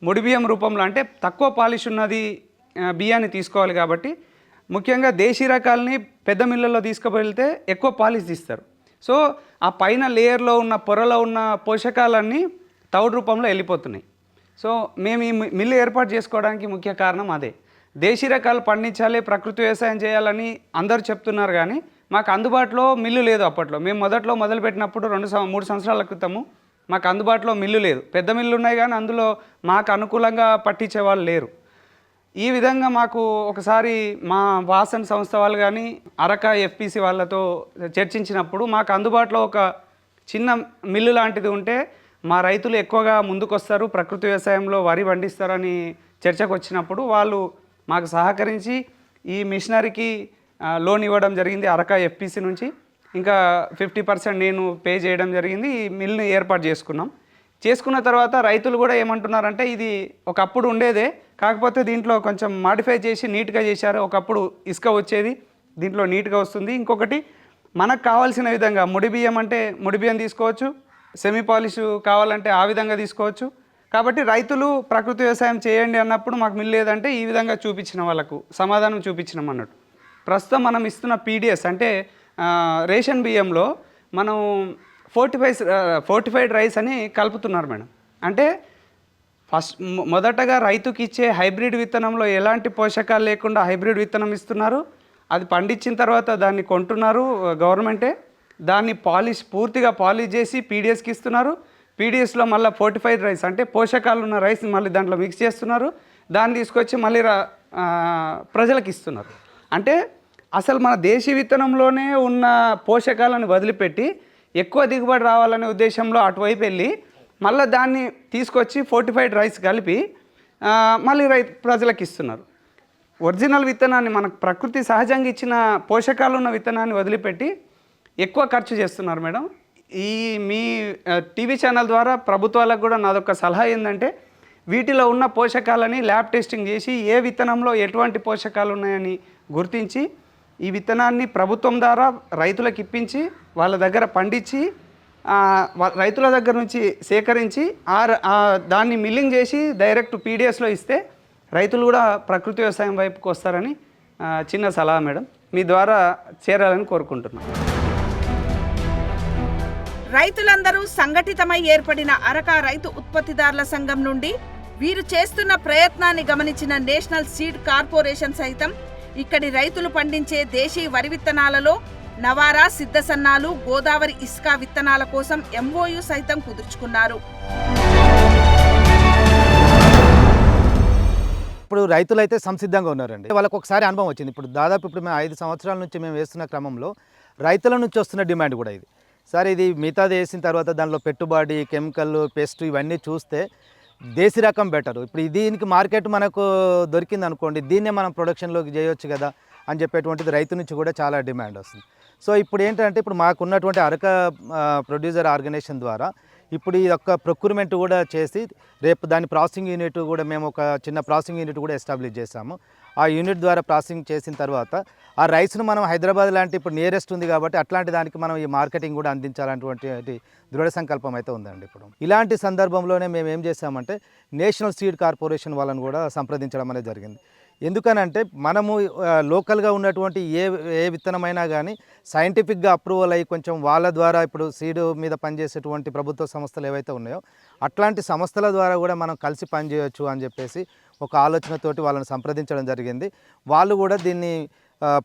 S8: ముడి బియ్యం రూపంలో అంటే తక్కువ పాలిష్ ఉన్నది బియ్యాన్ని తీసుకోవాలి. కాబట్టి ముఖ్యంగా దేశీ రకాలని పెద్ద మిల్లుల్లో తీసుకువెళ్తే ఎక్కువ పాలిష్ తీస్తారు. సో ఆ పైన లేయర్లో ఉన్న పొరలో ఉన్న పోషకాలన్నీ తౌడు రూపంలో వెళ్ళిపోతున్నాయి. సో మేము ఈ మిల్లు ఏర్పాటు చేసుకోవడానికి ముఖ్య కారణం అదే. దేశీ రకాలు పండించాలి, ప్రకృతి వ్యవసాయం చేయాలని అందరూ చెప్తున్నారు కానీ మాకు అందుబాటులో మిల్లు లేదు. అప్పట్లో మేము మొదట్లో మొదలుపెట్టినప్పుడు 2-3 సంవత్సరాల క్రితము మాకు అందుబాటులో మిల్లు లేదు. పెద్ద మిల్లు ఉన్నాయి కానీ అందులో మాకు అనుకూలంగా పట్టించే వాళ్ళు లేరు. ఈ విధంగా మాకు ఒకసారి మా వాసన్ సంస్థ వాళ్ళు కానీ అరక ఎఫ్పిసి వాళ్ళతో చర్చించినప్పుడు మాకు అందుబాటులో ఒక చిన్న మిల్లు లాంటిది ఉంటే మా రైతులు ఎక్కువగా ముందుకొస్తారు, ప్రకృతి వ్యవసాయంలో వరి పండిస్తారని చర్చకు వచ్చినప్పుడు వాళ్ళు మాకు సహకరించి ఈ మిషనరీకి లోన్ ఇవ్వడం జరిగింది. అరక ఎఫ్పిసి నుంచి ఇంకా 50% నేను పే చేయడం జరిగింది. ఈ మిల్ని ఏర్పాటు చేసుకున్న తర్వాత రైతులు కూడా ఏమంటున్నారంటే ఇది ఒకప్పుడు ఉండేదే, కాకపోతే దీంట్లో కొంచెం మాడిఫై చేసి నీట్గా చేశారు. ఒకప్పుడు ఇసుక వచ్చేది, దీంట్లో నీట్గా వస్తుంది. ఇంకొకటి మనకు కావాల్సిన విధంగా ముడి బియ్యం అంటే ముడి బియ్యం తీసుకోవచ్చు, సెమీ పాలిష్ కావాలంటే ఆ విధంగా తీసుకోవచ్చు. కాబట్టి రైతులు ప్రకృతి వ్యవసాయం చేయండి అన్నప్పుడు మాకు మిల్లు లేదంటే ఈ విధంగా చూపించిన వాళ్ళకు సమాధానం చూపించినాం అన్నట్టు. ప్రస్తుతం మనం ఇస్తున్న పీడిఎస్ అంటే రేషన్ బియ్యంలో మనం ఫోర్టిఫైడ్ రైస్ అని కలుపుతున్నారు మేడం. అంటే మొదటగా రైతుకి ఇచ్చే హైబ్రిడ్ విత్తనంలో ఎలాంటి పోషకాలు లేకుండా హైబ్రిడ్ విత్తనం ఇస్తున్నారు. అది పండించిన తర్వాత దాన్ని కొంటున్నారు గవర్నమెంటే, దాన్ని పూర్తిగా పాలిష్ చేసి పీడిఎస్కి ఇస్తున్నారు. పీడిఎస్లో మళ్ళీ ఫోర్టిఫైడ్ రైస్ అంటే పోషకాలు ఉన్న రైస్ని మళ్ళీ దాంట్లో మిక్స్ చేస్తున్నారు. దాన్ని తీసుకొచ్చి మళ్ళీ ప్రజలకు ఇస్తున్నారు. అంటే అసలు మన దేశీ విత్తనంలోనే ఉన్న పోషకాలను వదిలిపెట్టి ఎక్కువ దిగుబడి రావాలనే ఉద్దేశంలో అటువైపు వెళ్ళి మళ్ళీ దాన్ని తీసుకొచ్చి ఫోర్టిఫైడ్ రైస్ కలిపి మళ్ళీ ప్రజలకు ఇస్తున్నారు. ఒరిజినల్ విత్తనాన్ని మనకు ప్రకృతి సహజంగా ఇచ్చిన పోషకాలు ఉన్న విత్తనాన్ని వదిలిపెట్టి ఎక్కువ ఖర్చు చేస్తున్నారు మేడం. ఈ మీ టీవీ ఛానల్ ద్వారా ప్రభుత్వాలకు కూడా నాదొక సలహా ఏంటంటే వీటిలో ఉన్న పోషకాలని ల్యాబ్ టెస్టింగ్ చేసి ఏ విత్తనంలో ఎటువంటి పోషకాలు ఉన్నాయని గుర్తించి ఈ విత్తనాన్ని ప్రభుత్వం ద్వారా రైతులకు ఇప్పించి వాళ్ళ దగ్గర పండించి రైతుల దగ్గర నుంచి సేకరించి దాన్ని మిల్లింగ్ చేసి డైరెక్ట్ పీడిఎస్లో ఇస్తే రైతులు కూడా ప్రకృతి వ్యవసాయం వైపుకి వస్తారని చిన్న సలహా మేడం, మీ ద్వారా చేరాలని కోరుకుంటున్నాను.
S1: రైతులందరూ సంఘటితమై ఏర్పడిన అరక రైతు ఉత్పత్తిదారుల సంఘం నుండి వీరు చేస్తున్న ప్రయత్నాన్ని గమనించిన నేషనల్ సీడ్ కార్పొరేషన్ సైతం ఇక్కడి రైతులు పండించే దేశీ వరి విత్తనాలలో నవారా, సిద్ధసన్నాలు, గోదావరి ఇసుక విత్తనాల కోసం MOU సైతం కుదుర్చుకున్నారు.
S7: ఇప్పుడు రైతులైతే సంసిద్ధంగా ఉన్నారండి. వాళ్ళకు ఒకసారి అనుభవం వచ్చింది. ఇప్పుడు దాదాపు ఇప్పుడు మేము 5 సంవత్సరాల నుంచి మేము వేస్తున్న క్రమంలో రైతుల నుంచి వస్తున్న డిమాండ్ కూడా ఇది. సార్ ఇది మిగతాది వేసిన తర్వాత దానిలో పెట్టుబడి, కెమికల్, పెస్ట్ ఇవన్నీ చూస్తే దేశీ రకం బెటరు. ఇప్పుడు దీనికి మార్కెట్ మనకు దొరికింది అనుకోండి, దీన్నే మనం ప్రొడక్షన్లోకి చేయొచ్చు కదా అని చెప్పేటువంటిది రైతు నుంచి కూడా చాలా డిమాండ్ వస్తుంది. సో ఇప్పుడు ఏంటంటే ఇప్పుడు మాకున్నటువంటి అరక ప్రొడ్యూసర్ ఆర్గనైజేషన్ ద్వారా ఇప్పుడు ఈ యొక్క ప్రొక్యూర్మెంట్ కూడా చేసి రేపు దాని ప్రాసెసింగ్ యూనిట్ కూడా మేము ఒక చిన్న ప్రాసెసింగ్ యూనిట్ కూడా ఎస్టాబ్లిష్ చేసాము. ఆ యూనిట్ ద్వారా ప్రాసెసింగ్ చేసిన తర్వాత ఆ రైస్ను మనం హైదరాబాద్ లాంటి ఇప్పుడు నియరెస్ట్ ఉంది కాబట్టి అట్లాంటి దానికి మనం ఈ మార్కెటింగ్ కూడా అందించాలన్నటువంటి దృఢ సంకల్పం అయితే ఉందండి. ఇప్పుడు ఇలాంటి సందర్భంలోనే మేము ఏం చేసామంటే నేషనల్ సీడ్ కార్పొరేషన్ వాళ్ళని కూడా సంప్రదించడం అనేది జరిగింది. ఎందుకనంటే మనము లోకల్గా ఉన్నటువంటి ఏ విత్తనమైనా కానీ సైంటిఫిక్గా అప్రూవల్ అయ్యి కొంచెం వాళ్ళ ద్వారా ఇప్పుడు సీడ్ మీద పనిచేసేటువంటి ప్రభుత్వ సంస్థలు ఏవైతే ఉన్నాయో అట్లాంటి సంస్థల ద్వారా కూడా మనం కలిసి పనిచేయవచ్చు అని చెప్పేసి ఒక ఆలోచనతోటి వాళ్ళని సంప్రదించడం జరిగింది. వాళ్ళు కూడా దీన్ని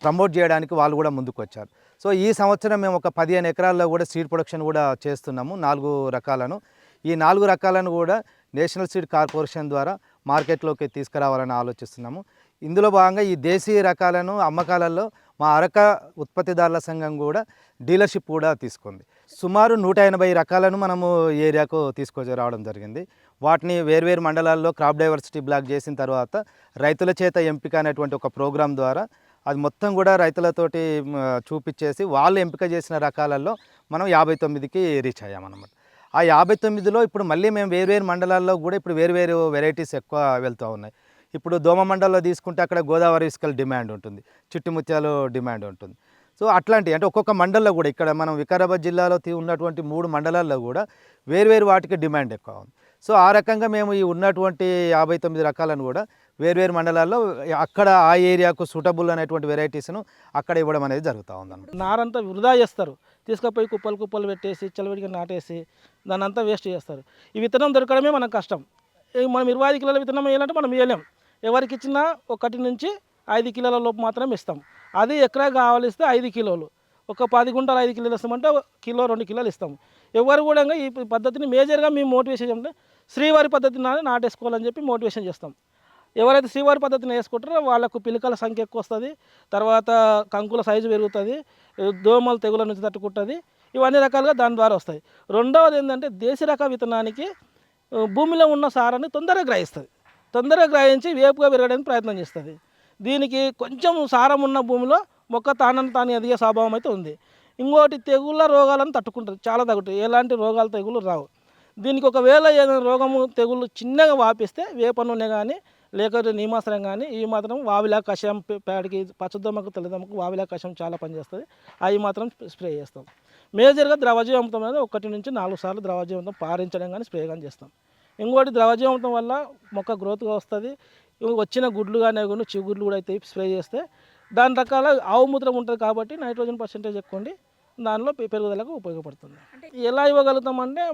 S7: ప్రమోట్ చేయడానికి వాళ్ళు కూడా ముందుకు వచ్చారు. సో ఈ సంవత్సరం మేము ఒక 15 ఎకరాల్లో కూడా సీడ్ ప్రొడక్షన్ కూడా చేస్తున్నాము. 4 రకాలను. ఈ 4 రకాలను కూడా నేషనల్ సీడ్ కార్పొరేషన్ ద్వారా మార్కెట్లోకి తీసుకురావాలని ఆలోచిస్తున్నాము. ఇందులో భాగంగా ఈ దేశీయ రకాలను అమ్మకాలలో మా అరక ఉత్పత్తిదారుల సంఘం కూడా డీలర్షిప్ కూడా తీసుకుంది. సుమారు 180 రకాలను మనము ఏరియాకు తీసుకురావడం జరిగింది. వాటిని వేర్వేరు మండలాల్లో క్రాప్ డైవర్సిటీ బ్లాక్ చేసిన తర్వాత రైతుల చేత ఎంపిక అనేటువంటి ఒక ప్రోగ్రాం ద్వారా అది మొత్తం కూడా రైతులతోటి చూపించేసి వాళ్ళు ఎంపిక చేసిన రకాలలో మనం 59కి రీచ్ అయ్యామన్నమాట. ఆ 59లో ఇప్పుడు మళ్ళీ మేము వేర్వేరు మండలాల్లో కూడా ఇప్పుడు వేర్వేరు వెరైటీస్ ఎక్కువ వెళ్తూ ఉన్నాయి. ఇప్పుడు దోమ మండలంలో తీసుకుంటే అక్కడ గోదావరి ఇసుకల డిమాండ్ ఉంటుంది, చిట్టి ముత్యాలు డిమాండ్ ఉంటుంది. సో అట్లాంటి అంటే ఒక్కొక్క మండలంలో కూడా ఇక్కడ మనం వికారాబాద్ జిల్లాలో ఉన్నటువంటి 3 మండలాల్లో కూడా వేర్వేరు వాటికి డిమాండ్ ఎక్కువ ఉంది. సో ఆ రకంగా మేము ఈ ఉన్నటువంటి 59 రకాలను కూడా వేర్వేరు మండలాల్లో అక్కడ ఆ ఏరియాకు సూటబుల్ అనేటువంటి వెరైటీస్ను అక్కడ ఇవ్వడం అనేది జరుగుతూ ఉందన్నమాట.
S6: నారంతా వృధా చేస్తారు, తీసుకుపోయి కుప్పలు పెట్టేసి చలవిడిగా నాటేసి దాన్ని అంతా వేస్ట్ చేస్తారు. ఈ విత్తనం దొరకడమే మనకు కష్టం. మనం 25 కిలోల విత్తనం వేయాలంటే మనం వేయలేం. ఎవరికి ఇచ్చినా 1 నుంచి 5 కిలోల లోపు మాత్రమే ఇస్తాం. అది ఎకరా కావాలిస్తే 5 కిలోలు, ఒక 10 గుంటలు 5 కిలోలు ఇస్తామంటే 1 కిలో 2 కిలోలు ఇస్తాం. ఎవరు కూడా ఈ పద్ధతిని మేజర్గా మేము మోటివేషన్ అంటే శ్రీవారి పద్ధతిని నాటేసుకోవాలని చెప్పి మోటివేషన్ చేస్తాం. ఎవరైతే శ్రీవారి పద్ధతిని వేసుకుంటారో వాళ్ళకు పిలకల సంఖ్య ఎక్కువ వస్తుంది, తర్వాత కంకుల సైజు పెరుగుతుంది, దోమలు తెగుల నుంచి తట్టుకుంటుంది. ఇవన్నీ రకాలుగా దాని ద్వారా వస్తాయి. రెండవది ఏంటంటే దేశీ రక విత్తనానికి భూమిలో ఉన్న సారాన్ని తొందరగా గ్రహిస్తుంది. తొందరగా గ్రహించి వేపుగా పెరగడానికి ప్రయత్నం చేస్తుంది. దీనికి కొంచెం సారం ఉన్న భూమిలో మొక్క తాను ఎదిగే స్వభావం అయితే ఉంది. ఇంకోటి తెగుళ్ళ రోగాలను తట్టుకుంటుంది, చాలా తగ్గుతాయి. ఎలాంటి రోగాలు తెగులు రావు. దీనికి ఒకవేళ ఏదైనా రోగము తెగుళ్ళు చిన్నగా వాపిస్తే వేప నూనె కానీ లేకపోతే నీమాసనం కానీ ఇవి మాత్రం వావిలా కషాయం పేడకి పచ్చదొమ్మకు తెల్లదొమ్మకు వావిలా కషాయం చాలా పనిచేస్తుంది. అవి మాత్రం స్ప్రే చేస్తాం. మేజర్గా ద్రవజీవామృతం అనేది 1 నుంచి 4 సార్లు ద్రవజీవామృతం పారించడం కానీ స్ప్రే కానీ చేస్తాం. ఇంకోటి ద్రవజీవామృతం వల్ల మొక్క గ్రోత్గా వస్తుంది. వచ్చిన గుడ్లు కానీ చిగుడ్లు కూడా అయితే స్ప్రే చేస్తే దాని రకాల ఆవు మూత్రం ఉంటుంది కాబట్టి నైట్రోజన్ పర్సెంటేజ్ ఎక్కువ ఉండి దానిలో పెరుగుదలకు ఉపయోగపడుతుంది. ఎలా ఇవ్వగలుగుతామంటే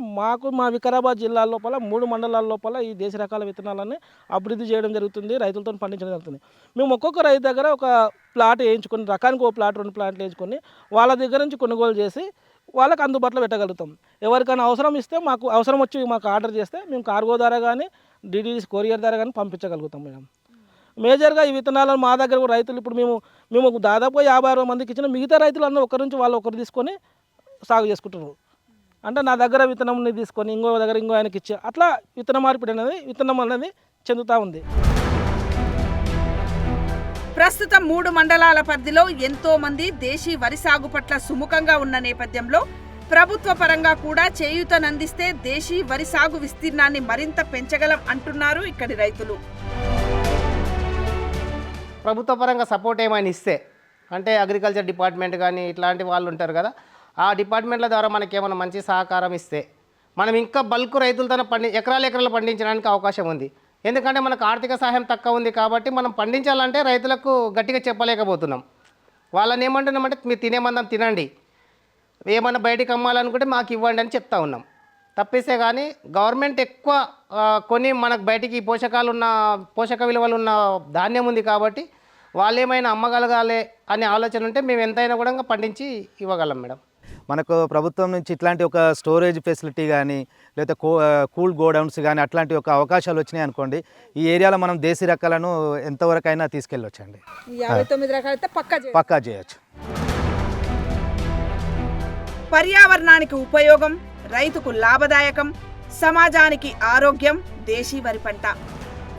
S6: మా వికారాబాద్ జిల్లా లోపల 3 మండలాల లోపల ఈ దేశ రకాల విత్తనాలని అభివృద్ధి చేయడం జరుగుతుంది, రైతులతో పండించడం జరుగుతుంది. మేము ఒక్కొక్క రైతు దగ్గర ఒక ప్లాట్ వేయించుకొని, రకానికి 1 ప్లాట్ 2 ప్లాట్లు వేయించుకొని వాళ్ళ దగ్గర నుంచి కొనుగోలు చేసి వాళ్ళకి అందుబాటులో పెట్టగలుగుతాం. ఎవరికైనా అవసరం ఇస్తే అవసరం వచ్చి మాకు ఆర్డర్ చేస్తే మేము కార్గో ద్వారా కానీ DDDC కొరియర్ ద్వారా కానీ పంపించగలుగుతాం. మేజర్గా ఈ విత్తనాలను మా దగ్గర రైతులు ఇప్పుడు మేము దాదాపు 50-60 మందికి ఇచ్చిన, మిగతా రైతులు అందరూ ఒకరి నుంచి వాళ్ళు ఒకరు తీసుకొని సాగు చేసుకుంటున్నారు. అంటే నా దగ్గర విత్తనం తీసుకొని ఇంకో దగ్గర ఇంకో ఆయనకి ఇచ్చే అట్లా విత్తనం అనేది చెందుతూ ఉంది.
S1: ప్రస్తుతం 3 మండలాల పరిధిలో ఎంతో మంది దేశీ వరి సాగు పట్ల సుముఖంగా ఉన్న నేపథ్యంలో ప్రభుత్వ పరంగా కూడా చేయూతనందిస్తే దేశీ వరి సాగు విస్తీర్ణాన్ని మరింత పెంచగలం అంటున్నారు ఇక్కడి రైతులు.
S5: ప్రభుత్వ పరంగా సపోర్ట్ ఏమైనా ఇస్తే అంటే అగ్రికల్చర్ డిపార్ట్మెంట్ కానీ ఇట్లాంటి వాళ్ళు ఉంటారు కదా, ఆ డిపార్ట్మెంట్ల ద్వారా మనకి ఏమైనా మంచి సహకారం ఇస్తే మనం ఇంకా బల్క్ రైతులతో ఎకరాలు పండించడానికి అవకాశం ఉంది. ఎందుకంటే మనకు ఆర్థిక సహాయం తక్కువ ఉంది కాబట్టి మనం పండించాలంటే రైతులకు గట్టిగా చెప్పలేకపోతున్నాం. వాళ్ళని ఏమంటున్నామంటే మీరు తినే మందం తినండి, ఏమైనా బయటికి అమ్మాలనుకుంటే మాకు ఇవ్వండి అని చెప్తా ఉన్నాం తప్పేసే. కానీ గవర్నమెంట్ ఎక్కువ కొని మనకు బయటికి పోషక విలువలు ఉన్న ధాన్యం ఉంది కాబట్టి వాళ్ళు ఏమైనా అమ్మగలగాలి అనే ఆలోచన ఉంటే మేము ఎంతైనా కూడా పండించి ఇవ్వగలం మేడం.
S7: మనకు ప్రభుత్వం నుంచి ఇట్లాంటి ఒక స్టోరేజ్ ఫెసిలిటీ కానీ లేదా కూల్ గోడౌన్స్ కానీ అట్లాంటి ఒక అవకాశాలు వచ్చినాయి అనుకోండి, ఈ ఏరియాలో మనం దేశీ రకాలను ఎంతవరకైనా తీసుకెళ్ళొచ్చండి.
S1: 59 రకాలైతే
S7: పక్కా చేయొచ్చు.
S1: పర్యావరణానికి ఉపయోగం, రైతుకు లాభదాయకం, సమాజానికి ఆరోగ్యం దేశీ వరి పంట.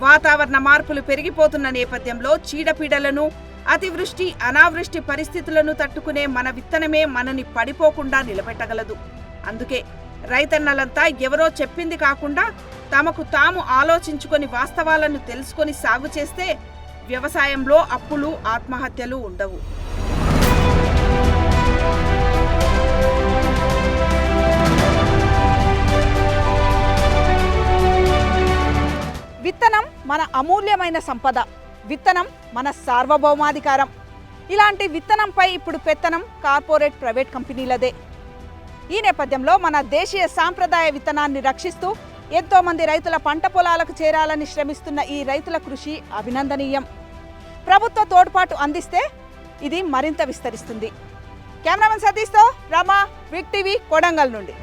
S1: వాతావరణ మార్పులు పెరిగిపోతున్న నేపథ్యంలో చీడపీడలను, అతివృష్టి అనావృష్టి పరిస్థితులను తట్టుకునే మన విత్తనమే మనని పడిపోకుండా నిలబెట్టగలదు. అందుకే రైతన్నలంతా ఎవరో చెప్పింది కాకుండా తమకు తాము ఆలోచించుకొని వాస్తవాలను తెలుసుకొని సాగు చేస్తే వ్యవసాయంలో అప్పులు, ఆత్మహత్యలు ఉండవు. విత్తనం మన అమూల్యమైన సంపద. విత్తనం మన సార్వభౌమాధికారం. ఇలాంటి విత్తనంపై ఇప్పుడు పెత్తనం కార్పొరేట్ ప్రైవేట్ కంపెనీలదే. ఈ నేపథ్యంలో మన దేశీయ సాంప్రదాయ విత్తనాన్ని రక్షిస్తూ ఎంతోమంది రైతుల పంట పొలాలకు చేరాలని శ్రమిస్తున్న ఈ రైతుల కృషి అభినందనీయం. ప్రభుత్వ తోడ్పాటు అందిస్తే ఇది మరింత విస్తరిస్తుంది. కెమెరామెన్ సతీష్తో రమా, విగ్ టీవీ, కొడంగల్ నుండి.